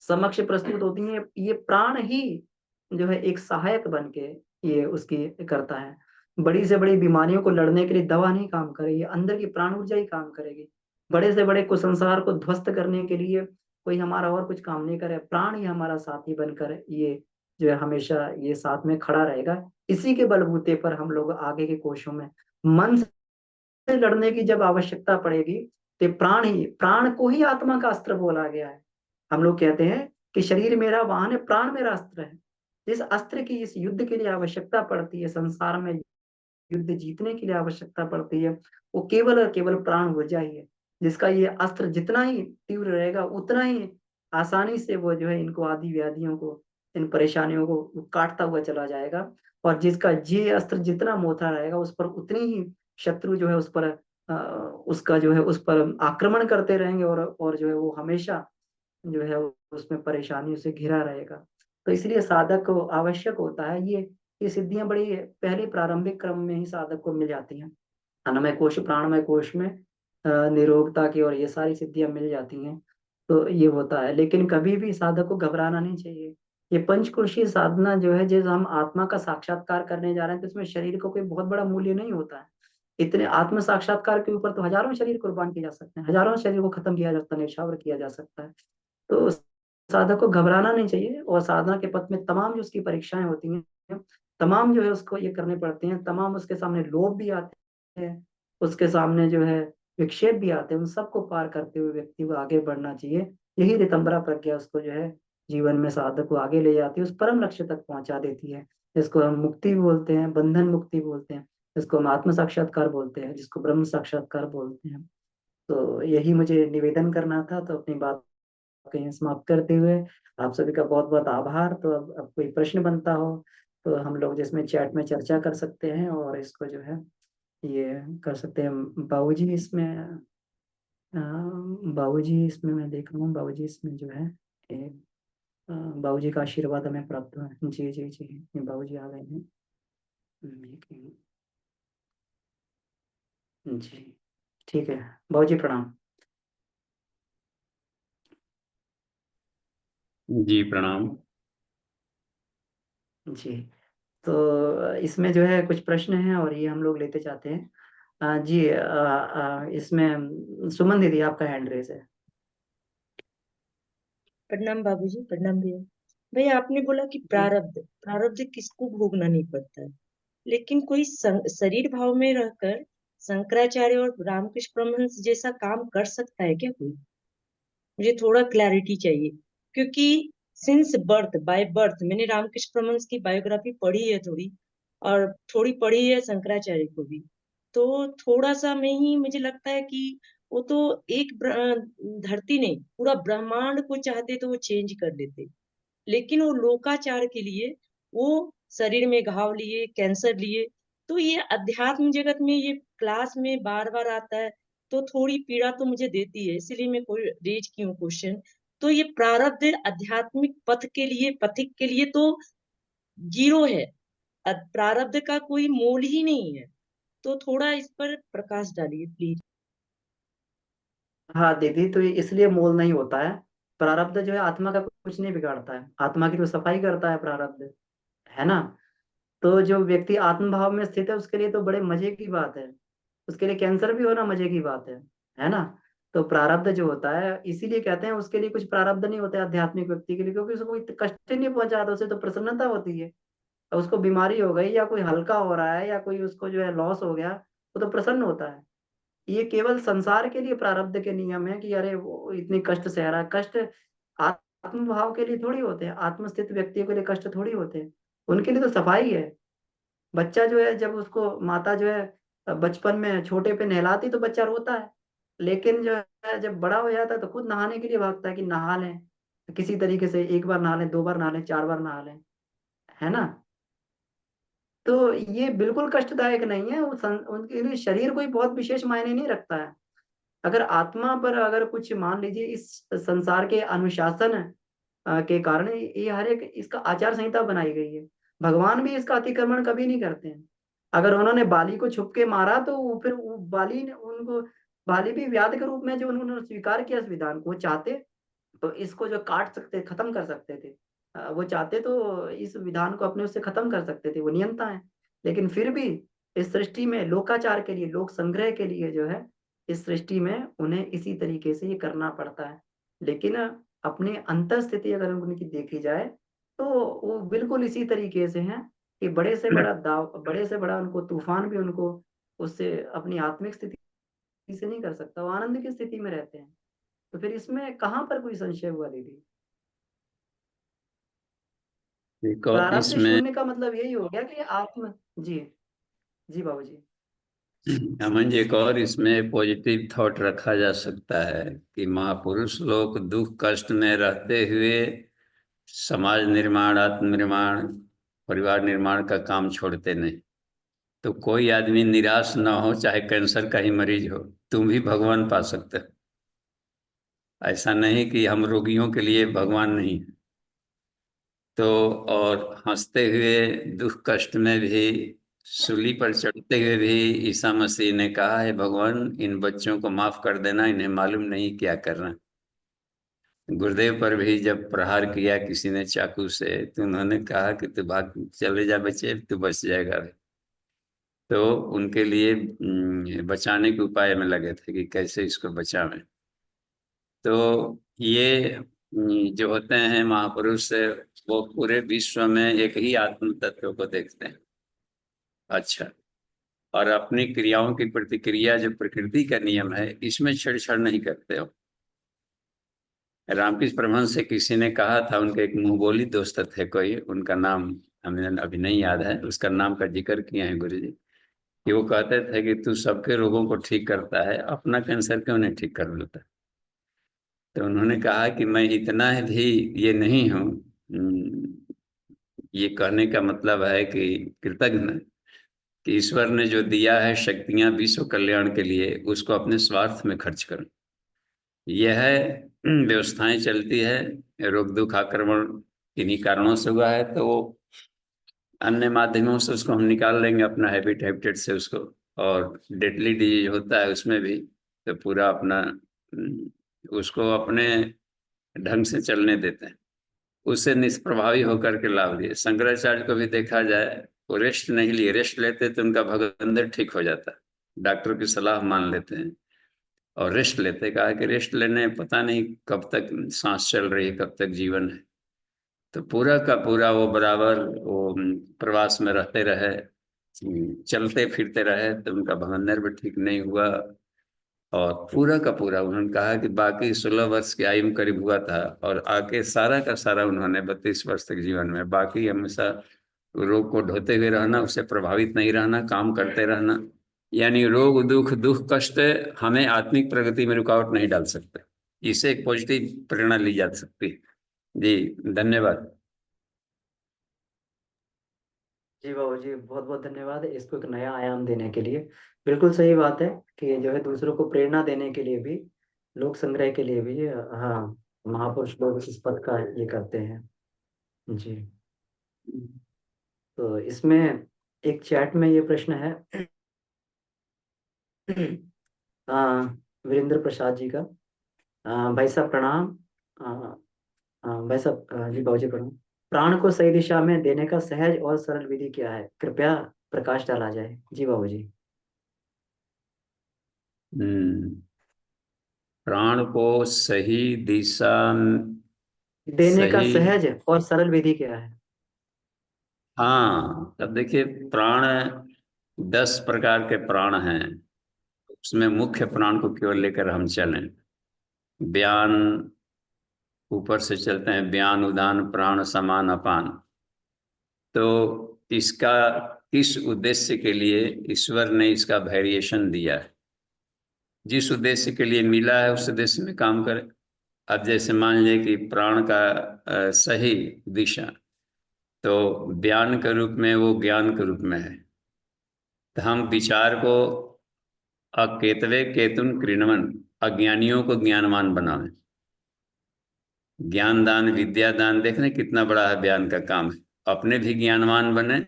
समक्ष प्रस्तुत होती हैं, ये प्राण ही जो है एक सहायक बन के ये उसकी करता है। बड़ी से बड़ी बीमारियों को लड़ने के लिए दवा नहीं काम करेगी, अंदर की प्राण ऊर्जा ही काम करेगी। बड़े से बड़े कुसंसार को ध्वस्त करने के लिए कोई हमारा और कुछ काम नहीं करे, प्राण ही हमारा साथी बनकर ये जो है हमेशा ये साथ में खड़ा रहेगा। इसी के बलबूते पर हम लोग आगे के कोशों में मन से लड़ने की जब आवश्यकता पड़ेगी, तो प्राण को ही आत्मा का अस्त्र बोला गया है। हम लोग कहते हैं कि शरीर मेरा वाहन है, प्राण मेरा अस्त्र है। इस अस्त्र की, इस युद्ध के लिए आवश्यकता पड़ती है, संसार में युद्ध जीतने के लिए आवश्यकता पड़ती है, वो केवल और केवल प्राण ऊर्जा ही है। जिसका ये अस्त्र जितना ही तीव्र रहेगा, उतना ही आसानी से वो जो है इनको आदि व्याधियों को, इन परेशानियों को काटता हुआ चला जाएगा। और जिसका ये अस्त्र जितना मोटा रहेगा, उस पर उतनी ही शत्रु जो है उस पर उसका जो है उस पर आक्रमण करते रहेंगे, और जो है वो हमेशा जो है उसमें परेशानियों से घिरा रहेगा। तो इसलिए साधक को आवश्यक होता है ये सिद्धियां बड़ी पहले प्रारंभिक क्रम में ही साधक को मिल जाती हैं। अन्नमय कोश प्राणमय कोश में निरोगता की और ये सारी सिद्धियां मिल जाती हैं। तो ये होता है, लेकिन कभी भी साधक को घबराना नहीं चाहिए। ये पंचकोशीय साधना जो है, जैसे हम आत्मा का साक्षात्कार करने जा रहे हैं, तो इसमें शरीर को कोई बहुत बड़ा मूल्य नहीं होता है। इतने आत्म साक्षात्कार के ऊपर तो हजारों शरीर कुर्बान किए जा सकते हैं, हजारों शरीर को खत्म किया जा सकता है, निछावर किया जा सकता है। तो साधक को घबराना नहीं चाहिए, और साधना के पथ में तमाम जो उसकी परीक्षाएं होती हैं, तमाम जो है उसको ये करने पड़ते हैं, तमाम उसके सामने लोभ भी आते हैं, उसके सामने जो है विक्षेप भी आते हैं, उन सबको पार करते हुए व्यक्ति को आगे बढ़ना चाहिए। यही रितंबरा प्रज्ञा उसको जो है जीवन में साधक को आगे ले जाती है, उस परम लक्ष्य तक पहुंचा देती है, जिसको हम मुक्ति बोलते हैं, बंधन मुक्ति बोलते हैं, जिसको हम आत्म साक्षात्कार बोलते हैं, जिसको ब्रह्म साक्षात्कार बोलते हैं। तो यही मुझे निवेदन करना था, तो अपनी बात को यहीं समाप्त करते हुए आप सभी का बहुत-बहुत आभार। तो अब कोई प्रश्न बनता हो, तो हम लोग जिसमें चैट में चर्चा कर सकते हैं और इसको जो है ये कर सकते हैं। बाबूजी इसमें मैं देख रहा हूँ, बाबूजी इसमें जो है ए बाबूजी का आशीर्वाद हमें प्राप्त हुआ है। जी, जी, जी। ये बाबूजी आ गए हैं। एक जी, ठीक है। बाबूजी प्रणाम। जी प्रणाम। जी, तो इसमें जो है कुछ प्रश्न हैं और ये हम लोग लेते जाते हैं। जी, इसमें सुमन दीदी आपका हैंड रेज़ है। प्रणाम बाबूजी, प्रणाम भैया। भैया आपने बोला कि जी। प्रारब्ध प्रारब्ध किसको भोगना नहीं पड़ता है, लेकिन कोई शरीर भाव में रहकर शंकराचार्य और रामकृष्ण परमहंस जैसा काम कर सकता है क्या कोई? मुझे थोड़ा क्लैरिटी चाहिए, क्योंकि सिंस बर्थ बाय बर्थ मैंने रामकृष्ण परमहंस की बायोग्राफी पढ़ी है थोड़ी, और थोड़ी पढ़ी है शंकराचार्य को भी। तो थोड़ा सा में ही मुझे लगता है कि वो तो एक धरती नहीं, पूरा ब्रह्मांड को चाहते तो वो चेंज कर देते, लेकिन वो लोकाचार के लिए वो शरीर में घाव लिए, कैंसर लिए। तो ये अध्यात्म जगत में ये क्लास में बार बार आता है, तो थोड़ी पीड़ा तो मुझे देती है, इसीलिए मैं कोई रेज की हूँ क्वेश्चन। तो ये प्रारब्ध आध्यात्मिक पथ के लिए, पथिक के लिए तो जीरो है। प्रारब्ध का कोई मोल ही नहीं है। तो थोड़ा इस पर प्रकाश डालिए प्लीज। हाँ, दीदी, तो ये इसलिए मोल नहीं होता है। प्रारब्ध जो है आत्मा का कुछ नहीं बिगाड़ता है, आत्मा की तो सफाई करता है प्रारब्ध, है ना? तो जो व्यक्ति आत्म भाव में स्थित है उसके लिए तो बड़े मजे की बात है। उसके लिए कैंसर भी होना मजे की बात है ना? तो प्रारब्ध जो होता है, इसीलिए कहते हैं उसके लिए कुछ प्रारब्ध नहीं होते आध्यात्मिक व्यक्ति के लिए, क्योंकि उसको कोई कष्ट ही नहीं पहुंचाता, उसे तो प्रसन्नता होती है। और उसको बीमारी हो गई या कोई हल्का हो रहा है या कोई उसको जो है लॉस हो गया, वो तो प्रसन्न होता है। ये केवल संसार के लिए प्रारब्ध के नियम है कि अरे वो इतनी कष्ट सह रहा है। कष्ट आत्म भाव के लिए थोड़ी होते हैं, आत्मस्थित व्यक्तियों के लिए कष्ट थोड़ी होते हैं। उनके लिए तो सफाई है। बच्चा जो है जब उसको माता जो है बचपन में छोटे पे नहलाती तो बच्चा रोता है, लेकिन जो है जब बड़ा हो जाता है तो खुद नहाने के लिए भागता है कि नहा लें, किसी तरीके से 1 बार नहा लें, 2 बार नहा लें, 4 बार नहा लें, है ना? तो ये बिल्कुल कष्टदायक नहीं है, उनके लिए शरीर कोई बहुत विशेष मायने नहीं रखता है। अगर आत्मा पर अगर कुछ मान लीजिए इस संसार के अनुशासन के कारण ये हर एक इसका आचार संहिता बनाई गई है। भगवान भी इसका अतिक्रमण कभी नहीं करते हैं। अगर उन्होंने बाली को छुप के मारा तो वो फिर वो बाली भी व्याध के रूप में जो उन्होंने स्वीकार किया इस विधान को, वो चाहते तो इसको जो काट सकते, खत्म कर सकते थे। वो चाहते तो इस विधान को अपने उससे खत्म कर सकते थे, वो नियंता है। लेकिन फिर भी इस सृष्टि में लोकाचार के लिए, लोक संग्रह के लिए जो है, इस सृष्टि में उन्हें इसी तरीके से ये करना पड़ता है। लेकिन अपनी अंतर स्थिति अगर उनकी देखी जाए, तो वो बिल्कुल इसी तरीके से हैं कि बड़े से बड़ा उनको तूफान भी उनको उससे अपनी आत्मिक स्थिति से नहीं कर सकता, वो आनंद की स्थिति में रहते हैं। तो फिर इसमें कहाँ पर कोई संशय हुआ दीदी? एक और प्रारब्ध इसमें शून्य का मतलब यही हो गया कि आत्म जी, जी बाबूजी। अमन जी, एक और इसमें पॉजिटिव थॉट रखा जा सकता है कि महापुरुष लोग दुख कष्ट में रहते हुए समाज निर्माण, आत्म निर्माण, परिवार निर्माण का काम छोड़ते नहीं। तो कोई आदमी निराश ना हो, चाहे कैंसर का ही मरीज हो, तुम भी भगवान पा सकते हो। ऐसा नहीं कि हम रोगियों के लिए भगवान नहीं है। तो और हंसते हुए दुख कष्ट में भी, सूली पर चढ़ते हुए भी ईसा मसीह ने कहा है, भगवान इन बच्चों को माफ कर देना, इन्हें मालूम नहीं क्या कर रहे हैं। गुरुदेव पर भी जब प्रहार किया किसी ने चाकू से, तो उन्होंने कहा कि तू भाग, चले जा बच्चे, तू बच जाएगा। तो उनके लिए बचाने के उपाय में लगे थे कि कैसे इसको बचावें। तो ये जो होते हैं महापुरुष, वो पूरे विश्व में एक ही आत्म तत्व को देखते हैं। अच्छा। और अपनी क्रियाओं की प्रतिक्रिया, जो प्रकृति का नियम है, इसमें छेड़छाड़ नहीं करते हो। रामकृष्ण परमहंस से किसी ने कहा था, उनके एक मुंहबोली दोस्त थे कोई, उनका नाम हमें अभी नहीं याद है, उसका नाम का जिक्र किए हैं गुरु जी। कि वो कहते थे कि तू सबके रोगों को ठीक करता है, अपना कैंसर क्यों नहीं ठीक कर लेता। तो उन्होंने कहा कि मैं इतना भी ये नहीं हूँ, ये कहने का मतलब है कि कृतज्ञ, कि ईश्वर ने जो दिया है शक्तियां विश्व कल्याण के लिए, उसको अपने स्वार्थ में खर्च करूं। यह व्यवस्थाएं चलती है, रोग दुख आक्रमण किन्हीं कारणों से हुआ है, तो वो अन्य माध्यमों से उसको हम निकाल लेंगे, अपना हैबिटेट से उसको। और डेडली डिजीज होता है उसमें भी, तो पूरा अपना उसको अपने ढंग से चलने देते हैं, उससे निष्प्रभावी होकर के लाभ दिए। शंकराचार्य को भी देखा जाए, वो रेस्ट नहीं लिए, रेस्ट लेते तो उनका भगंदर ठीक हो जाता, डॉक्टर की सलाह मान लेते हैं और रेस्ट लेते। कहा कि रेस्ट लेने पता नहीं कब तक सांस चल रही है, कब तक जीवन है। तो पूरा का पूरा वो बराबर वो प्रवास में रहते रहे, चलते फिरते रहे, तो उनका भगंदर भी ठीक नहीं हुआ। और पूरा का पूरा उन्होंने कहा कि बाकी 16 वर्ष की आयु में करीब हुआ था, और आके सारा का सारा उन्होंने 32 वर्ष तक जीवन में, बाकी हमेशा रोग को ढोते हुए रहना, उससे प्रभावित नहीं रहना, काम करते रहना। यानी रोग दुख दुख कष्ट हमें आत्मिक प्रगति में रुकावट नहीं डाल सकते। इसे एक पॉजिटिव प्रेरणा ली जा सकती है। जी धन्यवाद। जी बाबू जी, बहुत बहुत धन्यवाद इसको एक नया आयाम देने के लिए। बिल्कुल सही बात है कि जो है दूसरों को प्रेरणा देने के लिए भी, लोक संग्रह के लिए भी, हाँ, महापुरुष लोग इस पद का ये करते हैं। जी। तो इसमें एक चैट में ये प्रश्न है अ, वीरेंद्र प्रसाद जी का। भाई साहब प्रणाम। भाई साहब, जी बाबू जी प्रणाम। प्राण को सही दिशा में देने का सहज और सरल विधि क्या है, कृपया प्रकाश डाला जाए। जी बाबू जी। प्राण को सही दिशा, देने का सही, सहज और सरल विधि क्या है? हाँ तब देखिए, प्राण 10 प्रकार के प्राण हैं, उसमें मुख्य प्राण को केवल लेकर हम चलें। व्यान, ऊपर से चलते हैं, व्यान उदान प्राण समान अपान। तो इसका किस उद्देश्य के लिए ईश्वर ने इसका वेरिएशन दिया है, जिस उद्देश्य के लिए मिला है उस उद्देश्य में काम करें। अब जैसे मान लीजिए कि प्राण का सही दिशा, तो व्यान के रूप में वो ज्ञान के रूप में है, तो हम विचार को अकेतवे केतुन कृणवन, अज्ञानियों को ज्ञानवान बनावे। ज्ञान दान विद्या दान, देख रहे कितना बड़ा है ज्ञान का काम है। अपने भी ज्ञानवान बने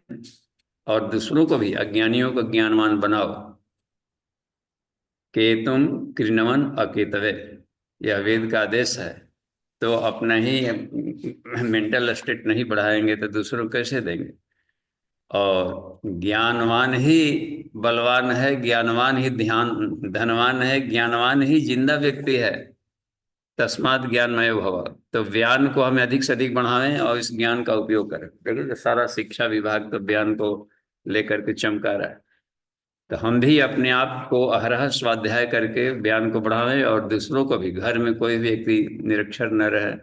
और दूसरों को भी, अज्ञानियों को ज्ञानवान बनाओ। केतुम कृणवन अकेतवे, यह वेद का आदेश है। तो अपना ही मेंटल स्टेट नहीं बढ़ाएंगे तो दूसरों को कैसे देंगे। और ज्ञानवान ही बलवान है, ज्ञानवान ही ध्यान धनवान है, ज्ञानवान ही जिंदा व्यक्ति है। तस्मात ज्ञानमय भव। तो ज्ञान को हमें अधिक से अधिक बढ़ावें और इस ज्ञान का उपयोग करें। देखिए तो सारा शिक्षा विभाग तो ज्ञान को लेकर के चमका रहा है। तो हम भी अपने आप को अहरह स्वाध्याय करके ज्ञान को बढ़ावें, और दूसरों को भी, घर में कोई भी व्यक्ति निरक्षर न रहे,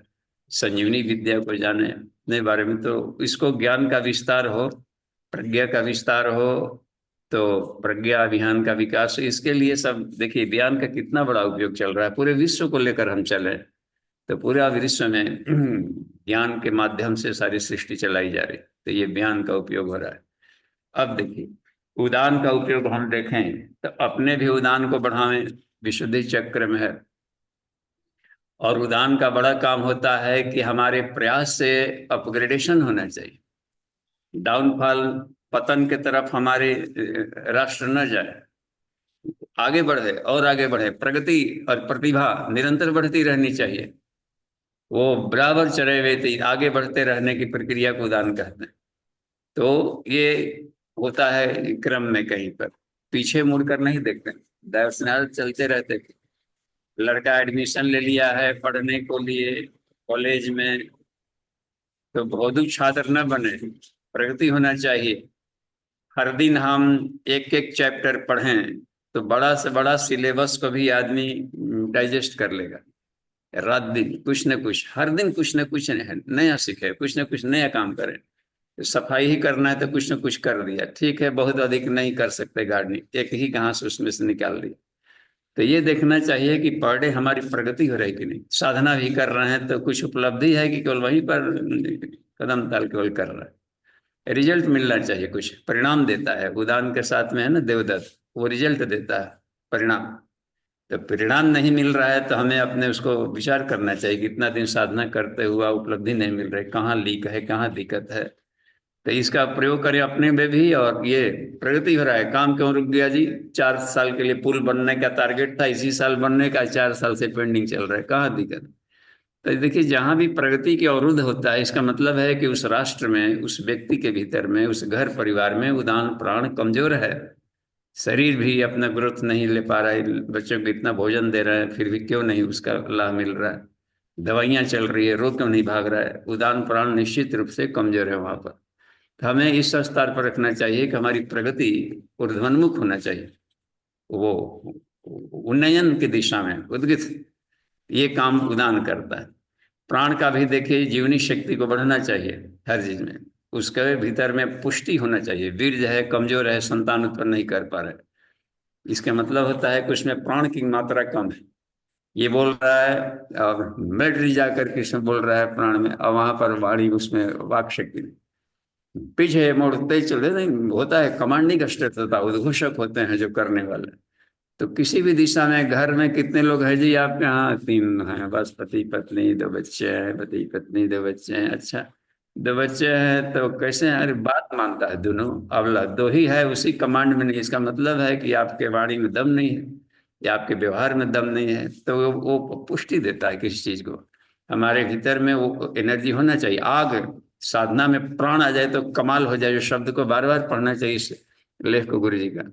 संजीवनी विद्या को जाने अपने बारे में, तो इसको ज्ञान का विस्तार हो, प्रज्ञा का विस्तार हो, तो प्रज्ञा अभियान का विकास हो। इसके लिए सब देखिए ज्ञान का कितना बड़ा उपयोग चल रहा है, पूरे विश्व को लेकर हम चले तो पूरा विश्व में ज्ञान के माध्यम से सारी सृष्टि चलाई जा रही, तो ये ज्ञान का उपयोग हो रहा है। अब देखिए उदान का उपयोग हम देखें तो अपने भी उदान को बढ़ावें, विशुद्धि चक्र में है। और उदान का बड़ा काम होता है कि हमारे प्रयास से अपग्रेडेशन होना चाहिए, डाउनफॉल पतन के तरफ हमारे राष्ट्र न जाए, आगे बढ़े और आगे बढ़े। प्रगति और प्रतिभा निरंतर बढ़ती रहनी चाहिए, वो बराबर चढ़े हुए थे, आगे बढ़ते रहने की प्रक्रिया को उदान कहते हैं। तो ये होता है क्रम में, कहीं पर पीछे मुड़कर नहीं देखते, दर्शनार्थ चलते रहते थे। लड़का एडमिशन ले लिया है पढ़ने को लिए कॉलेज में, तो भौतिक छात्र न बने, प्रगति होना चाहिए। हर दिन हम एक एक चैप्टर पढ़ें तो बड़ा से बड़ा सिलेबस को भी आदमी डाइजेस्ट कर लेगा। रात दिन कुछ न कुछ, हर दिन कुछ न कुछ नया सीखे, कुछ न कुछ नया काम करें। सफाई ही करना है तो कुछ ना कुछ कर दिया, ठीक है, बहुत अधिक नहीं कर सकते गार्डनिंग, एक ही घास उसमें से निकाल दी। तो ये देखना चाहिए कि पर डे हमारी प्रगति हो रही कि नहीं। साधना भी कर रहे हैं तो कुछ उपलब्धि है कि केवल वहीं पर कदम ताल केवल कर रहा है। रिजल्ट मिलना चाहिए, कुछ परिणाम देता है। उदाहरण के साथ में है ना देवदत्त, वो रिजल्ट देता है, परिणाम। तो परिणाम नहीं मिल रहा है तो हमें अपने उसको विचार करना चाहिए कि इतना दिन साधना करते हुआ उपलब्धि नहीं मिल रही, कहाँ लीक है, कहाँ दिक्कत है। तो इसका प्रयोग करें अपने में भी। और ये प्रगति हो रहा है, काम क्यों रुक गया जी? 4 साल के लिए पुल बनने का टारगेट था, इसी साल बनने का, 4 साल से पेंडिंग चल रहा है, कहाँ दिक्कत? तो देखिए, जहां भी प्रगति के अवरुद्ध होता है, इसका मतलब है कि उस राष्ट्र में, उस व्यक्ति के भीतर में, उस घर परिवार में उदान प्राण कमजोर है। शरीर भी अपना ग्रोथ नहीं ले पा रहा है, बच्चों को इतना भोजन दे रहे हैं फिर भी क्यों नहीं उसका लाभ मिल रहा है, दवाइयां चल रही है, रोग क्यों नहीं भाग रहा है? उदान प्राण निश्चित रूप से कमजोर है वहां पर। तो हमें इस स्तर पर रखना चाहिए कि हमारी प्रगति ऊर्ध्वन्मुख होना चाहिए, वो उन्नयन की दिशा में उद्गित, ये काम उदान करता है। प्राण का भी देखिए, जीवनी शक्ति को बढ़ना चाहिए हर चीज में, उसके भीतर में पुष्टि होना चाहिए। वीर्य है, कमजोर है, संतान उत्पन्न नहीं कर पा रहे, इसका मतलब होता है कि उसमें प्राण की मात्रा कम है। ये बोल रहा है और मिलिट्री जाकर के इसमें बोल रहा है प्राण में, और वहां पर वाणी, उसमें वाक शक्ति पीछे मुड़ते चले नहीं होता है। कमांडिंग स्टेट होता है, उद्घोषक होते हैं जो करने वाले। तो किसी भी दिशा में, घर में कितने लोग हैं जी आपके यहाँ? 3 हैं बस, पति पत्नी 2 बच्चे हैं, पति पत्नी 2 बच्चे हैं। अच्छा, 2 बच्चे हैं तो कैसे हैं? अरे बात मानता है दोनों, अवला 2 ही है, उसी कमांड में नहीं। इसका मतलब है कि आपके वाणी में दम नहीं है या आपके व्यवहार में दम नहीं है। तो वो पुष्टि देता है किसी चीज को। हमारे भीतर में वो एनर्जी होना चाहिए। आग, साधना में प्राण आ जाए तो कमाल हो जाए। जो शब्द को बार बार पढ़ना चाहिए इस लेख को गुरु जी का।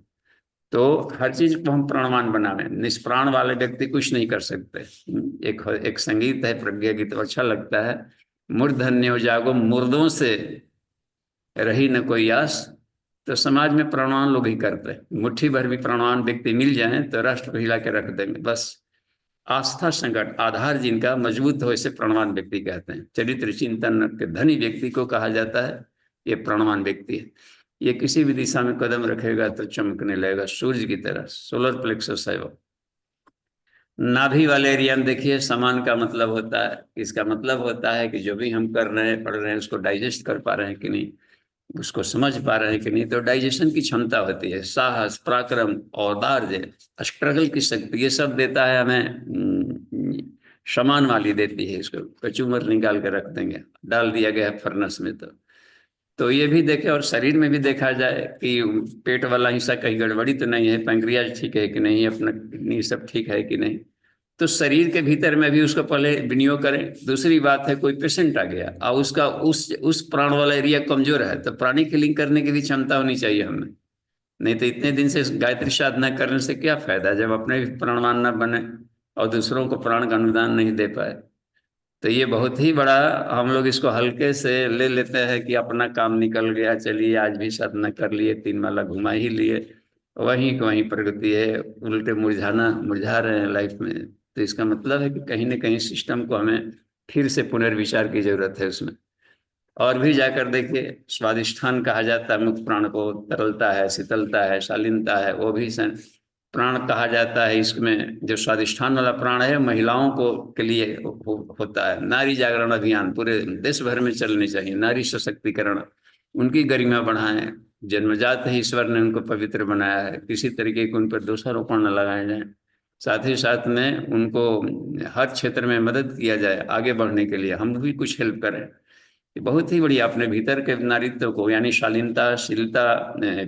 तो हर चीज को हम प्राणवान बनावे, निष्प्राण वाले व्यक्ति कुछ नहीं कर सकते। एक संगीत है प्रज्ञा गीत, तो अच्छा लगता है। मूर्धन्यो जागो, मुर्दों से रही न कोई आस। तो समाज में प्राणवान लोग ही करते हैं। मुट्ठी भर भी प्राणवान व्यक्ति मिल जाए तो राष्ट्र को हिला के रख देंगे। बस आस्था संकट आधार जिनका मजबूत हो, इसे प्राणवान व्यक्ति कहते हैं। चरित्र चिंतन के धनी व्यक्ति को कहा जाता है ये प्राणवान व्यक्ति है। ये किसी भी दिशा में कदम रखेगा तो चमकने लगेगा सूर्य की तरह। सोलर प्लेक्सस है वो। नाभि वाले एरिया में देखिए, समान का मतलब होता है, इसका मतलब होता है कि जो भी हम कर रहे हैं, पढ़ रहे हैं, उसको डाइजेस्ट कर पा रहे हैं कि नहीं, उसको समझ पा रहे हैं कि नहीं। तो डाइजेशन की क्षमता होती है, साहस, पराक्रम, औदार्य, स्ट्रगल की शक्ति, ये सब देता है हमें। समान वाली देती है। इसको कचूमर निकाल के रख देंगे, डाल दिया गया है फर्नेस में। तो ये भी देखे। और शरीर में भी देखा जाए कि पेट वाला हिस्सा कहीं गड़बड़ी तो नहीं है, पैंक्रियाज ठीक है कि नहीं, अपना किडनी सब ठीक है कि नहीं। तो शरीर के भीतर में भी उसको पहले विनियोग करें। दूसरी बात है, कोई पेशेंट आ गया और उसका उस प्राण वाला एरिया कमजोर है, तो प्राणिक हीलिंग करने की भी क्षमता होनी चाहिए हमें। नहीं तो इतने दिन से गायत्री साधना करने से क्या फायदा, जब अपने भी प्राणवान न बने और दूसरों को प्राण का अनुदान नहीं दे पाए। तो ये बहुत ही बड़ा, हम लोग इसको हल्के से ले लेते हैं कि अपना काम निकल गया, चलिए आज भी साधना कर लिए, 3 माला घुमा ही लिए, वहीं वहीं प्रगति है। उल्टे मुरझा रहे हैं लाइफ में। तो इसका मतलब है कि कहीं ना कहीं सिस्टम को हमें फिर से पुनर्विचार की जरूरत है उसमें। और भी जाकर देखिए, स्वादिष्ठान कहा जाता है मुख प्राण को, तरलता है, शीतलता है, शालीनता है, वो भी प्राण कहा जाता है। इसमें जो स्वादिष्ठान वाला प्राण है, महिलाओं को के लिए होता है। नारी जागरण अभियान पूरे देश भर में चलने चाहिए। नारी सशक्तिकरण, उनकी गरिमा बढ़ाएं। जन्मजात ही ईश्वर ने उनको पवित्र बनाया है, किसी तरीके के उन पर दोषारोपण न लगाए जाए। साथ ही साथ में उनको हर क्षेत्र में मदद किया जाए आगे बढ़ने के लिए, हम भी कुछ हेल्प करें। ये बहुत ही बढ़िया अपने भीतर के नारीत्व को, यानी शालीनता, शीलता,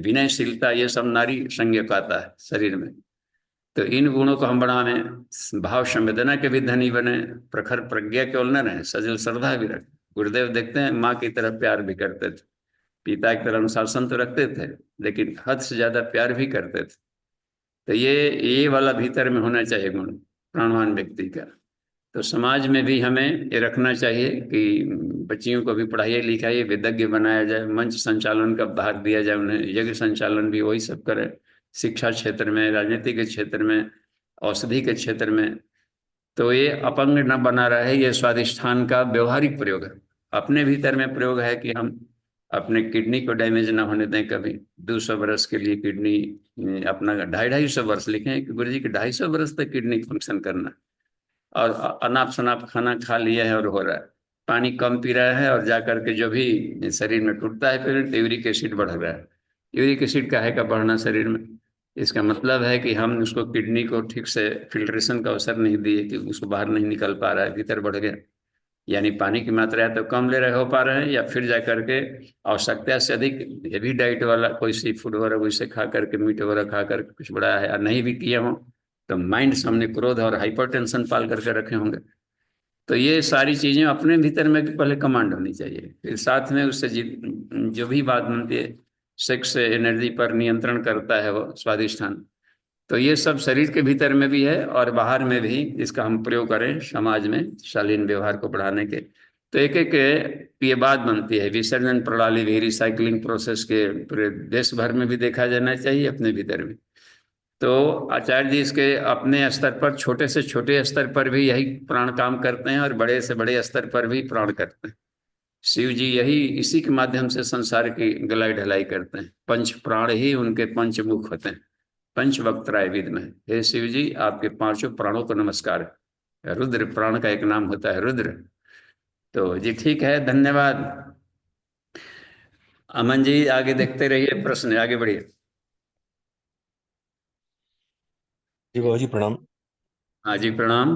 विनयशीलता, ये सब नारी संज्ञा आता है शरीर में। तो इन गुणों को हम बढ़ावें। भाव संवेदना के भी धनी बने, प्रखर प्रज्ञा केवल न रहे, सजल श्रद्धा भी रखें। गुरुदेव देखते हैं माँ की तरफ प्यार भी करते थे, पिता की तरह अनुशासन तो रखते थे, लेकिन हद से ज्यादा प्यार भी करते थे। तो ये वाला भीतर में होना चाहिए गुण प्राणवान व्यक्ति का। तो समाज में भी हमें ये रखना चाहिए कि बच्चियों को भी पढ़ाइए लिखाइए, विदग्ध बनाया जाए, मंच संचालन का भाग दिया जाए उन्हें, यज्ञ संचालन भी वही सब करे। शिक्षा क्षेत्र में, राजनीति के क्षेत्र में, औषधि के क्षेत्र में। तो ये अपंग न बना रहे, ये स्वादिष्ठान का व्यवहारिक प्रयोग है। अपने भीतर में प्रयोग है कि हम अपने किडनी को डैमेज ना होने दें कभी। 200 बरस के लिए किडनी अपना 250-250 लिखे हैं कि गुरु जी के 250 बरस तक किडनी फंक्शन करना, और अनाप शनाप खाना खा लिया है और हो रहा है, पानी कम पी रहा है, और जा करके जो भी शरीर में टूटता है फिर यूरिक एसिड बढ़ रहा है। यूरिक एसिड काहे का बढ़ना शरीर में? इसका मतलब है कि हम उसको किडनी को ठीक से फिल्ट्रेशन का अवसर नहीं दिए, कि उसको बाहर नहीं निकल पा रहा है, भीतर बढ़ गया। यानी पानी की मात्रा या तो कम ले रहे हो पा रहे हैं, या फिर जा करके आवश्यकता से अधिक हेवी डाइट वाला कोई सी फूड वगैरह वैसे खा करके, मीट वगैरह खा करके कुछ बड़ा है, या नहीं भी किए हों तो माइंड सामने क्रोध और हाइपरटेंशन पाल करके रखे होंगे। तो ये सारी चीजें अपने भीतर में भी पहले कमांड होनी चाहिए, फिर साथ में उससे जो भी बात बनती है, सेक्स से एनर्जी पर नियंत्रण करता है वो स्वादिष्ठान। तो ये सब शरीर के भीतर में भी है और बाहर में भी इसका हम प्रयोग करें समाज में शालीन व्यवहार को बढ़ाने के। तो एक एक ये बात बनती है, विसर्जन प्रणाली भी रिसाइकलिंग प्रोसेस के पूरे देश भर में भी देखा जाना चाहिए, अपने भीतर भी। तो आचार्य जी इसके अपने स्तर पर, छोटे से छोटे स्तर पर भी यही प्राण काम करते हैं, और बड़े से बड़े स्तर पर भी प्राण करते हैं। शिव जी यही इसी के माध्यम से संसार की गलाई ढलाई करते हैं। पंच प्राण ही उनके पंच मुख होते हैं, पंच वक्त्राय विद में। हे शिव जी, आपके पांचों प्राणों को नमस्कार। रुद्र प्राण का एक नाम होता है, रुद्र। तो जी ठीक है, धन्यवाद। अमन जी आगे देखते रहिए, प्रश्न आगे बढ़िए। जी बाबू जी प्रणाम। हाँ जी प्रणाम।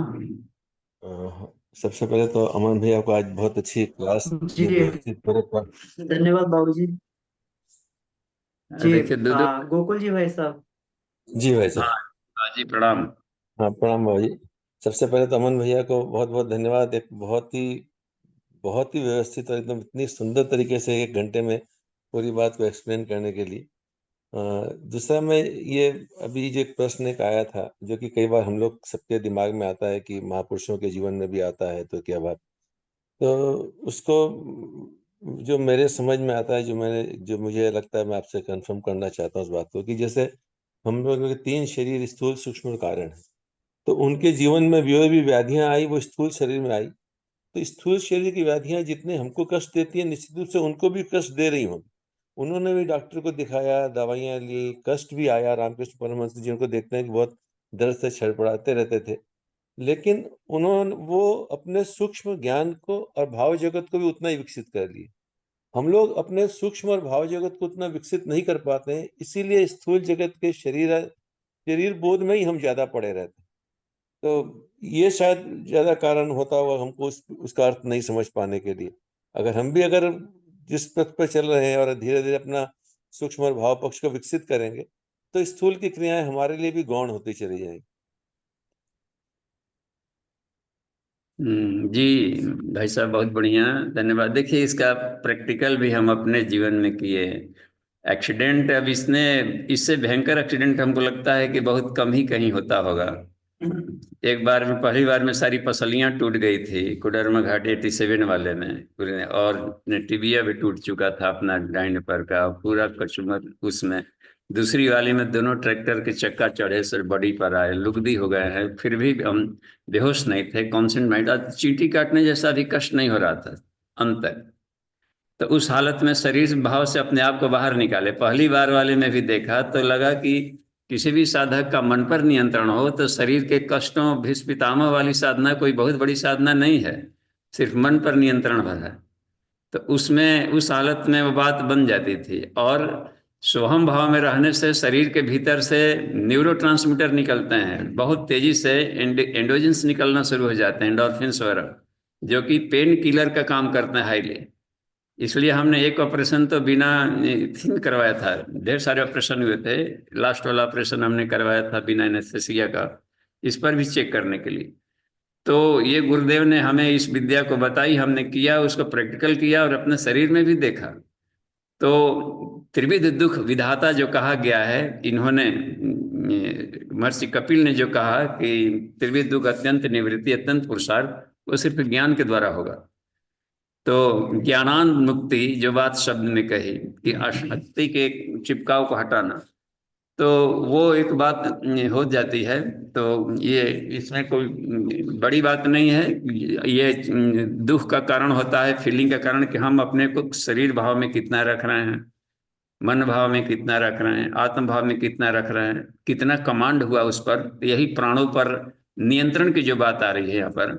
अ, सबसे पहले तो अमन भैया को आज बहुत अच्छी क्लास जी व्यवस्थित करे पर। धन्यवाद बाबूजी। जी देखिए दुदु। गोकुल जी भाई साहब। जी भाई हाँ साहब। हाँ जी प्रणाम। हाँ प्रणाम बाबू जी। सबसे पहले तो अमन भैया को बहुत बहुत धन्यवाद, एक बहुत ही व्यवस्थित और एकदम इतनी सुंदर तरीके से 1 घंटे में पूरी बात को एक्सप्लेन करने के लिए। दूसरा मैं ये अभी जो एक प्रश्न एक आया था, जो कि कई बार हम लोग सबके दिमाग में आता है कि महापुरुषों के जीवन में भी आता है तो क्या बात। तो उसको जो मेरे समझ में आता है, जो मुझे लगता है, मैं आपसे कंफर्म करना चाहता हूँ उस बात को, कि जैसे हम लोगों के 3 शरीर, स्थूल सूक्ष्म और कारण है। तो उनके जीवन में जो भी व्याधियां आई वो स्थूल शरीर में आई। तो स्थूल शरीर की व्याधियां जितने हमको कष्ट देती है, निश्चित रूप से उनको भी कष्ट दे रही होंगी। उन्होंने भी डॉक्टर को दिखाया, दवाइयां ली, कष्ट भी आया। रामकृष्ण परमहंस जी जिनको देखते हैं कि बहुत दर्द से छड़पड़ाते रहते थे, लेकिन वो अपने सूक्ष्म ज्ञान को और भाव जगत को भी उतना ही विकसित कर लिए। हम लोग अपने सूक्ष्म और भाव जगत को उतना विकसित नहीं कर पाते हैं, इसीलिए स्थूल जगत के शरीर बोध में ही हम ज्यादा पड़े रहते हैं। तो ये शायद ज्यादा कारण होता होगा हमको उसका अर्थ नहीं समझ पाने के लिए। अगर जिस पथ पर चल रहे हैं और धीरे धीरे अपना सूक्ष्म और भाव पक्ष को विकसित करेंगे, तो स्थूल की क्रियाएं हमारे लिए भी गौण होती चली जाएंगी। जी भाई साहब, बहुत बढ़िया, धन्यवाद। देखिए इसका प्रैक्टिकल भी हम अपने जीवन में किए। एक्सीडेंट, अब इससे भयंकर एक्सीडेंट हमको लगता है कि बहुत कम ही कहीं होता होगा। एक बार में, पहली बार में सारी पसलियां टूट गई थी कोडरमा घाट 87 वाले में पूरे, और टिबिया भी टूट चुका था अपना डाइने पर का, पूरा कचुमर उसमें। दूसरी वाली में दोनों ट्रैक्टर के चक्का चढ़े से बॉडी पर आए, लुगदी हो गए हैं, फिर भी हम बेहोश नहीं थे, कॉन्सेंट माइंड, चींटी काटने जैसा भी कष्ट नहीं हो रहा था अंत तक। तो उस हालत में शरीर भाव से अपने आप को बाहर निकाले। पहली बार वाले में भी देखा तो लगा कि किसी भी साधक का मन पर नियंत्रण हो तो शरीर के कष्टों भीष्म पितामह वाली साधना कोई बहुत बड़ी साधना नहीं है, सिर्फ मन पर नियंत्रण भरा है। तो उसमें, उस हालत में वो बात बन जाती थी। और सोहम भाव में रहने से शरीर के भीतर से न्यूरोट्रांसमीटर निकलते हैं बहुत तेजी से, एंडोजेंस निकलना शुरू हो जाते हैं, एंडोर्फिन्स वगैरह, जो कि पेन किलर का काम करते हैं हाईली। इसलिए हमने एक ऑपरेशन तो बिना थीन करवाया था, ढेर सारे ऑपरेशन हुए थे, लास्ट वाला ऑपरेशन हमने करवाया था बिना एनेस्थेसिया का, इस पर भी चेक करने के लिए। तो ये गुरुदेव ने हमें इस विद्या को बताई, हमने किया, उसको प्रैक्टिकल किया और अपने शरीर में भी देखा। तो त्रिविध दुख विधाता जो कहा गया है, इन्होंने महर्षि कपिल ने जो कहा कि त्रिविध दुख अत्यंत निवृत्ति अत्यंत पुरुषार्थ, वो सिर्फ ज्ञान के द्वारा होगा। तो ज्ञानान मुक्ति जो बात शब्द ने कही कि अशक्ति के चिपकाव को हटाना, तो वो एक बात हो जाती है। तो ये इसमें कोई बड़ी बात नहीं है। ये दुख का कारण होता है, फीलिंग का कारण, कि हम अपने को शरीर भाव में कितना रख रहे हैं, मन भाव में कितना रख रहे हैं, आत्म भाव में कितना रख रहे हैं, कितना कमांड हुआ उस पर। यही प्राणों पर नियंत्रण की जो बात आ रही है यहाँ पर।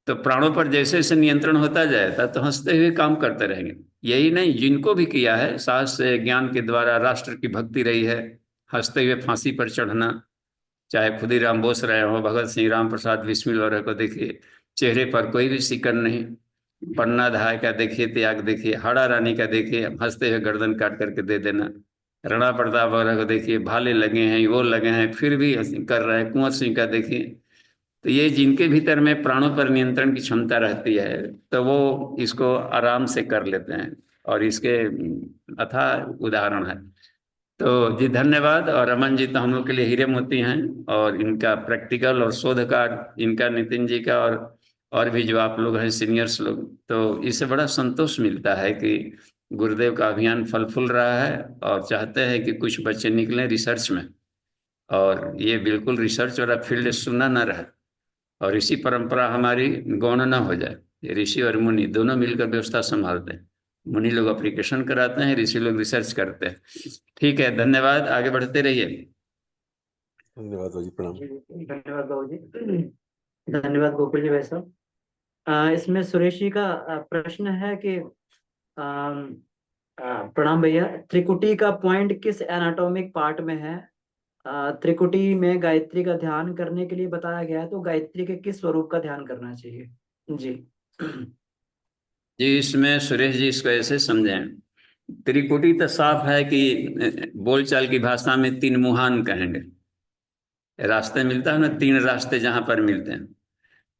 तो प्राणों पर जैसे जैसे नियंत्रण होता जाएगा तो हंसते हुए काम करते रहेंगे। यही नहीं, जिनको भी किया है साहस से ज्ञान के द्वारा, राष्ट्र की भक्ति रही है, हंसते हुए फांसी पर चढ़ना, चाहे खुदीराम बोस रहे हो, भगत सिंह, राम प्रसाद बिस्मिल वगैरह को देखिए, चेहरे पर कोई भी सिकन नहीं। पन्ना धाय का देखिए, त्याग देखिए, हाड़ा रानी का देखिए, हंसते हुए गर्दन काट करके दे देना। राणा प्रताप वगैरह को देखिए, भाले लगे हैं, वो लगे हैं, फिर भी कर रहा है। कुंवर सिंह का देखिए। तो ये जिनके भीतर में प्राणों पर नियंत्रण की क्षमता रहती है, तो वो इसको आराम से कर लेते हैं। और इसके अथाह उदाहरण है। तो जी धन्यवाद। और रमन जी तो हम लोग के लिए हीरे मोती हैं, और इनका प्रैक्टिकल और शोध कार्य इनका, नितिन जी का, और भी जो आप लोग हैं सीनियर्स लोग, तो इससे बड़ा संतोष मिलता है कि गुरुदेव का अभियान फल फूल रहा है। और चाहते हैं कि कुछ बच्चे निकलें रिसर्च में, और ये बिल्कुल रिसर्च वाला फील्ड सुना न रहे, और इसी परंपरा हमारी गौण न हो जाए। ये ऋषि और मुनि दोनों मिलकर व्यवस्था संभालते हैं। मुनि लोग एप्लीकेशन कराते हैं, ऋषि लोग रिसर्च करते हैं। ठीक है, धन्यवाद, आगे बढ़ते रहिए। धन्यवाद बाबूजी, प्रणाम। धन्यवाद बाबूजी। धन्यवाद गोकुल जी भाई साहब। इसमें सुरेश जी का प्रश्न है कि प्रणाम भैया, त्रिकुटी का पॉइंट किस एनाटॉमिक पार्ट में है? त्रिकुटी में गायत्री का ध्यान करने के लिए बताया गया है, तो गायत्री के किस स्वरूप का ध्यान करना चाहिए जी? जी इसमें सुरेश जी इसको ऐसे समझें, त्रिकुटी तो साफ है कि बोलचाल की भाषा में तीन मुहान कहेंगे। रास्ते मिलता है ना, तीन रास्ते जहां पर मिलते हैं,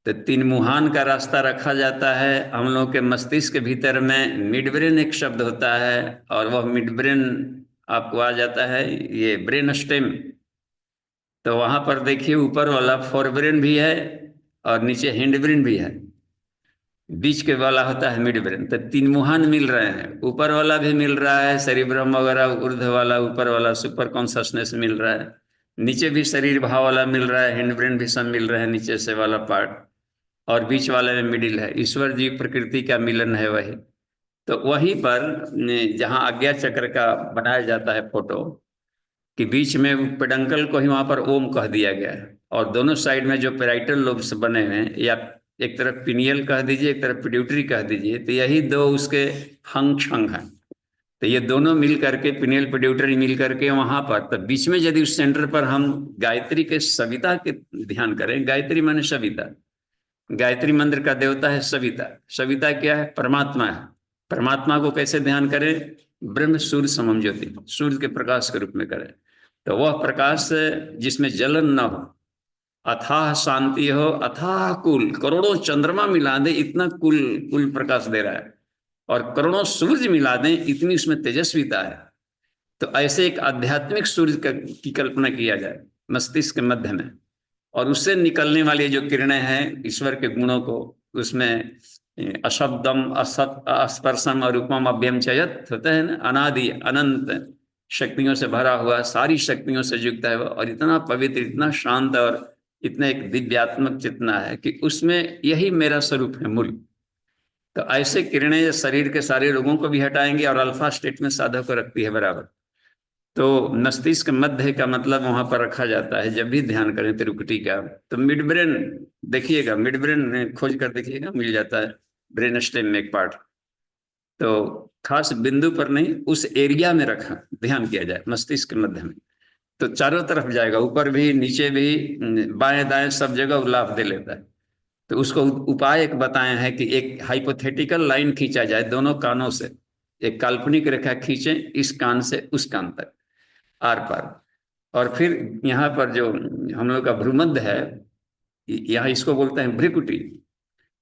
तो तीन मुहान का रास्ता रखा जाता है। हम लोग के मस्तिष्क के भीतर में मिड ब्रेन एक शब्द होता है, और वह मिड ब्रेन आपको आ जाता है ये ब्रेन स्टेम। तो वहां पर देखिए, ऊपर वाला फोर ब्रेन भी है और नीचे हैंड ब्रेन भी है, बीच के वाला होता है मिड ब्रेन। तो तीन मुहान मिल रहे हैं, ऊपर वाला भी मिल रहा है सेरिब्रम वगैरह, ऊर्ध्व वाला, ऊपर वाला सुपर कॉन्शसनेस मिल रहा है, नीचे भी शरीर भाव वाला मिल रहा है, हैंड ब्रेन भी सब मिल रहे हैं, नीचे से वाला पार्ट, और बीच वाले में मिडिल है। ईश्वर जी प्रकृति का मिलन है वही। तो वहीं पर जहाँ आज्ञा चक्र का बनाया जाता है फोटो, कि बीच में पेडंकल को ही वहां पर ओम कह दिया गया है, और दोनों साइड में जो पेराइटल लोब्स बने हुए हैं, या एक तरफ पिनियल कह दीजिए, एक तरफ पिट्यूटरी कह दीजिए, तो यही दो उसके हंग छंग हैं। तो ये दोनों मिल करके, पिनियल पिट्यूटरी मिल करके वहां पर, तो बीच में यदि उस सेंटर पर हम गायत्री के सविता के ध्यान करें, गायत्री माने सविता, गायत्री मंत्र का देवता है सविता। सविता क्या है? परमात्मा है। परमात्मा को कैसे ध्यान करें? ब्रह्म सूर्य समम ज्योति, सूर्य के प्रकाश के रूप में करें। तो वह प्रकाश जिसमें जलन न हो, अथाह शांति हो, अथाह कुल, करोड़ों चंद्रमा मिला दे इतना कुल कुल प्रकाश दे रहा है, और करोड़ों सूर्य मिला दें इतनी उसमें तेजस्विता है। तो ऐसे एक आध्यात्मिक सूर्य की कल्पना किया जाए मस्तिष्क के मध्य में, और उससे निकलने वाली जो किरणें हैं ईश्वर के गुणों को, उसमें अशब्दम असत अस्पर्शम और रूपम अव्यम चयत होता है ना, अनादि अनंत शक्तियों से भरा हुआ, सारी शक्तियों से युक्त है, और इतना पवित्र, इतना शांत, और इतना एक दिव्यात्मक चेतना है कि उसमें यही मेरा स्वरूप है मूल। तो ऐसे किरणें शरीर के सारे रोगों को भी हटाएंगे, और अल्फा स्टेट में साधक को रखती है बराबर। तो मस्तिष्क मध्य का मतलब वहां पर रखा जाता है जब भी ध्यान करें त्रिकुटी का। तो मिड ब्रेन देखिएगा, मिड ब्रेन खोज कर देखिएगा, मिल जाता है ब्रेन स्टेम में एक पार्ट। तो खास बिंदु पर नहीं, उस एरिया में रखा ध्यान किया जाए मस्तिष्क के मध्य में, तो चारों तरफ जाएगा, ऊपर भी नीचे भी, बाएं दाएं सब जगह लाभ दे लेता है। तो उसको उपाय एक बताए हैं कि एक हाइपोथेटिकल लाइन खींचा जाए दोनों कानों से, एक काल्पनिक रेखा खींचे इस कान से उस कान तक, आर पार, और फिर यहाँ पर जो हम लोग का भ्रूमध्य है, यहाँ इसको बोलते हैं भ्रिकुटी,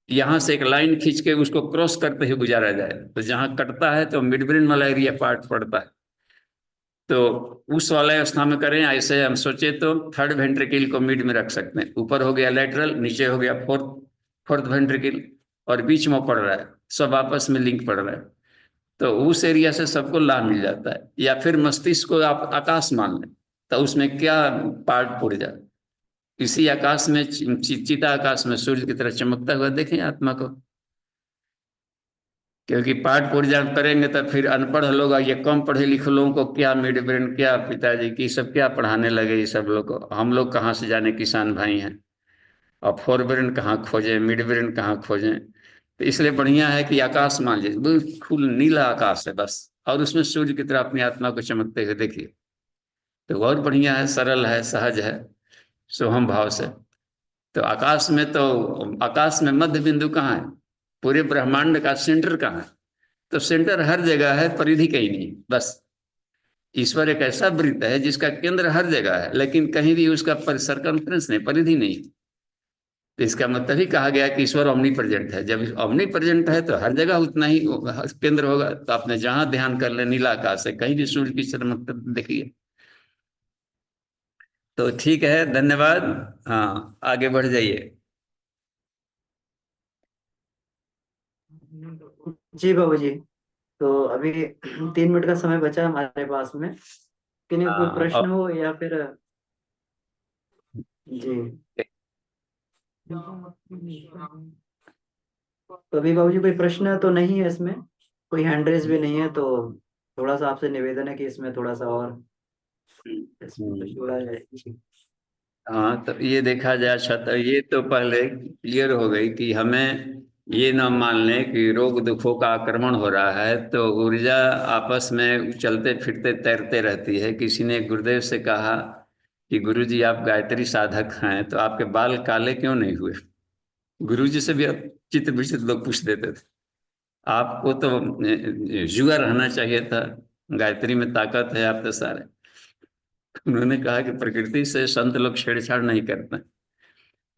यहाँ से एक लाइन खींच के उसको क्रॉस करते हुए गुजारा जाए, तो जहाँ कटता है तो मिड ब्रेन वाला एरिया पार्ट पड़ता है, तो उस वाले अवस्था में करें। ऐसे हम सोचे तो थर्ड वेंट्रिकल को मिड में रख सकते हैं, ऊपर हो गया लेटरल, नीचे हो गया फोर्थ वेंट्रिकल, और बीच में पड़ रहा है, सब आपस में लिंक पड़ रहा है। तो उस एरिया से सबको लाभ मिल जाता है। या फिर मस्तिष्क को आप आकाश मान लें, तो उसमें क्या पार्ट ऊर्जा, इसी आकाश में चिता आकाश में सूर्य की तरह चमकता हुआ देखें आत्मा को। क्योंकि पाठ पूजा करेंगे तो फिर अनपढ़ लोग और ये कम पढ़े लिखे लोगों को क्या मिड ब्रेन, क्या पिताजी की सब क्या पढ़ाने लगे, ये सब लोग को हम लोग कहाँ से जाने, किसान भाई हैं। और फोर ब्रेन कहाँ खोजें, मिड ब्रेन कहाँ खोजें। तो इसलिए बढ़िया है कि आकाश मान लीजिए बिल्कुल नीला आकाश है बस, और उसमें सूर्य की तरह अपनी आत्मा को चमकते हुए देखिए, तो बहुत बढ़िया है, सरल है, सहज है, सोहम भाव से। तो आकाश में मध्य बिंदु कहाँ है, पूरे ब्रह्मांड का सेंटर कहाँ है? तो सेंटर हर जगह है, परिधि कहीं नहीं बस। ईश्वर एक ऐसा वृत्त है जिसका केंद्र हर जगह है, लेकिन कहीं भी उसका सरकमफ्रेंस नहीं, परिधि नहीं। तो इसका मतलब ही कहा गया कि ईश्वर ओमनी प्रेजेंट है। जब ओमनी प्रेजेंट है तो हर जगह उतना ही केंद्र होगा। तो आपने जहां ध्यान कर ले नीला आकाश है, कहीं भी सूर्य की चमक देखिए। तो ठीक है, धन्यवाद। हाँ, आगे बढ़ जाइए। जी बाबू जी, तो अभी 3 मिनट का समय बचा है हमारे पास में, किन्हीं कोई हाँ प्रश्न हो या फिर? जी, तो अभी बाबू जी कोई प्रश्न तो नहीं है इसमें, कोई हैंड रेज भी नहीं है, तो थोड़ा सा आपसे निवेदन है कि इसमें थोड़ा सा और इसमें कुछ जोड़ा जाए। हाँ, तो ये देखा जाए। अच्छा, तो ये तो पहले क्लियर हो गई कि हमें ये ना मान लें कि रोग दुखों का आक्रमण हो रहा है तो ऊर्जा आपस में चलते फिरते तैरते रहती है। किसी ने गुरुदेव से कहा कि गुरुजी आप गायत्री साधक हैं तो आपके बाल काले क्यों नहीं हुए? गुरुजी से भी चित्र विचित्र लोग पूछ देते थे। आपको तो जुआ रहना चाहिए था, गायत्री में ताकत है, आप तो सारे। उन्होंने कहा कि प्रकृति से संत लोग छेड़छाड़ नहीं करते,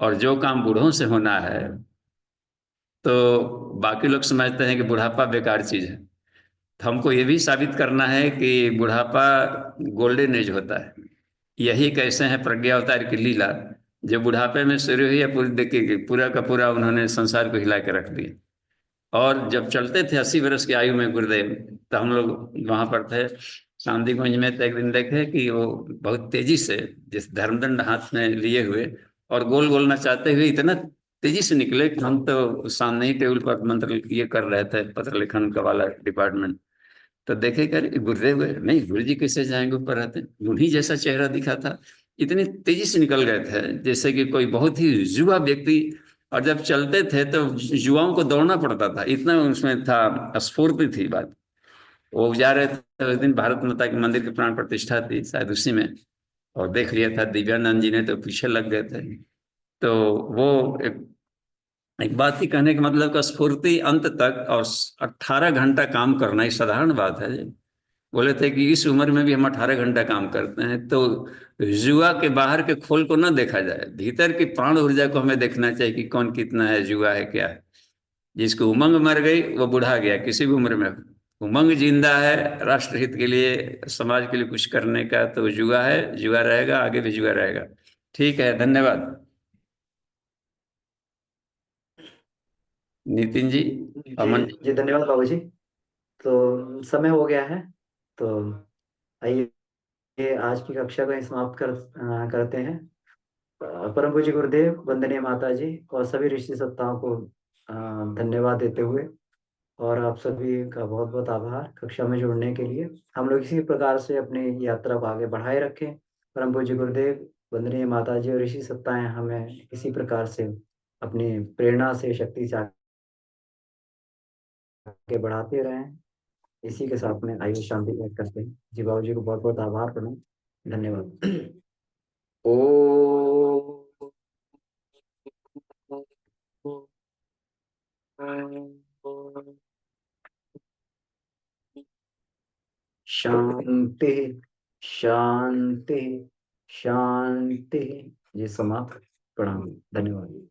और जो काम बूढ़ों से होना है तो बाकी लोग समझते हैं कि बुढ़ापा बेकार चीज है। तो हमको ये भी साबित करना है कि बुढ़ापा गोल्डन एज होता है। यही कैसे है प्रज्ञा अवतार की लीला, जो बुढ़ापे में शुरू हुई है, पूरी देखिए पूरा का पूरा उन्होंने संसार को हिला के रख दिया। और जब चलते थे 80 वर्ष की आयु में गुरुदेव, तो हम लोग वहां पर थे चांदीगंज में, तो एक दिन देखे कि वो बहुत तेजी से जिस धर्मदंड हाथ में लिए हुए और गोल गोल नचाते हुए इतना तेजी से निकले कि हम तो सामने ही टेबल पर मंत्र ये कर रहे थे, पत्र लेखन का वाला डिपार्टमेंट। तो देखे कर गुरुदेव गए, नहीं गुरु जी कैसे जाएंगे, ऊपर रहते, उन्हीं जैसा चेहरा दिखा था। इतनी तेजी से निकल गए थे जैसे कि कोई बहुत ही युवा व्यक्ति। और जब चलते थे तो युवाओं को दौड़ना पड़ता था, इतना उसमें था, स्फूर्ति थी बात। वो जा रहे थे उस दिन, भारत माता के मंदिर की प्राण प्रतिष्ठा थी शायद उसी में, और देख लिया था दिव्यानंद जी ने, तो पीछे लग गए थे। तो वो एक, एक बात ही कहने का मतलब का स्फूर्ति अंत तक, और 18 घंटा काम करना ही साधारण बात है। बोले थे कि इस उम्र में भी हम 18 घंटा काम करते हैं। तो जुआ के बाहर के खोल को ना देखा जाए, भीतर की प्राण ऊर्जा को हमें देखना चाहिए कि कौन कितना है, जुआ है क्या है। जिसको उमंग मर गई वो बुढ़ा गया, किसी भी उम्र में। उमंग जिंदा है राष्ट्र हित के लिए, समाज के लिए कुछ करने का, तो जुआ है, जुआ रहेगा, आगे भी जुआ रहेगा। ठीक है, धन्यवाद। नितिन जी, जी अमन जी। जी, धन्यवाद बाबू जी। तो समय हो गया है, तो आइए आज की कक्षा को यहीं समाप्त करते हैं। परम पूज्य गुरुदेव, वंदनीय माता जी और सभी ऋषि सत्ताओं को धन्यवाद देते हुए, और आप सभी का बहुत बहुत आभार कक्षा में जुड़ने के लिए। हम लोग इसी प्रकार से अपनी यात्रा को आगे बढ़ाए रखें। परम पूज्य गुरुदेव, वंदनीय माता जी और ऋषि सत्ताएं हमें इसी प्रकार से अपनी प्रेरणा से, शक्ति से आगे बढ़ाते रहें। इसी के साथ में आयु शांति व्यक्त करते हैं। जी बाबू जी को बहुत बहुत आभार प्रणाम, धन्यवाद। ओ शांति शांति शांति। ये समाप्त। प्रणाम, धन्यवाद।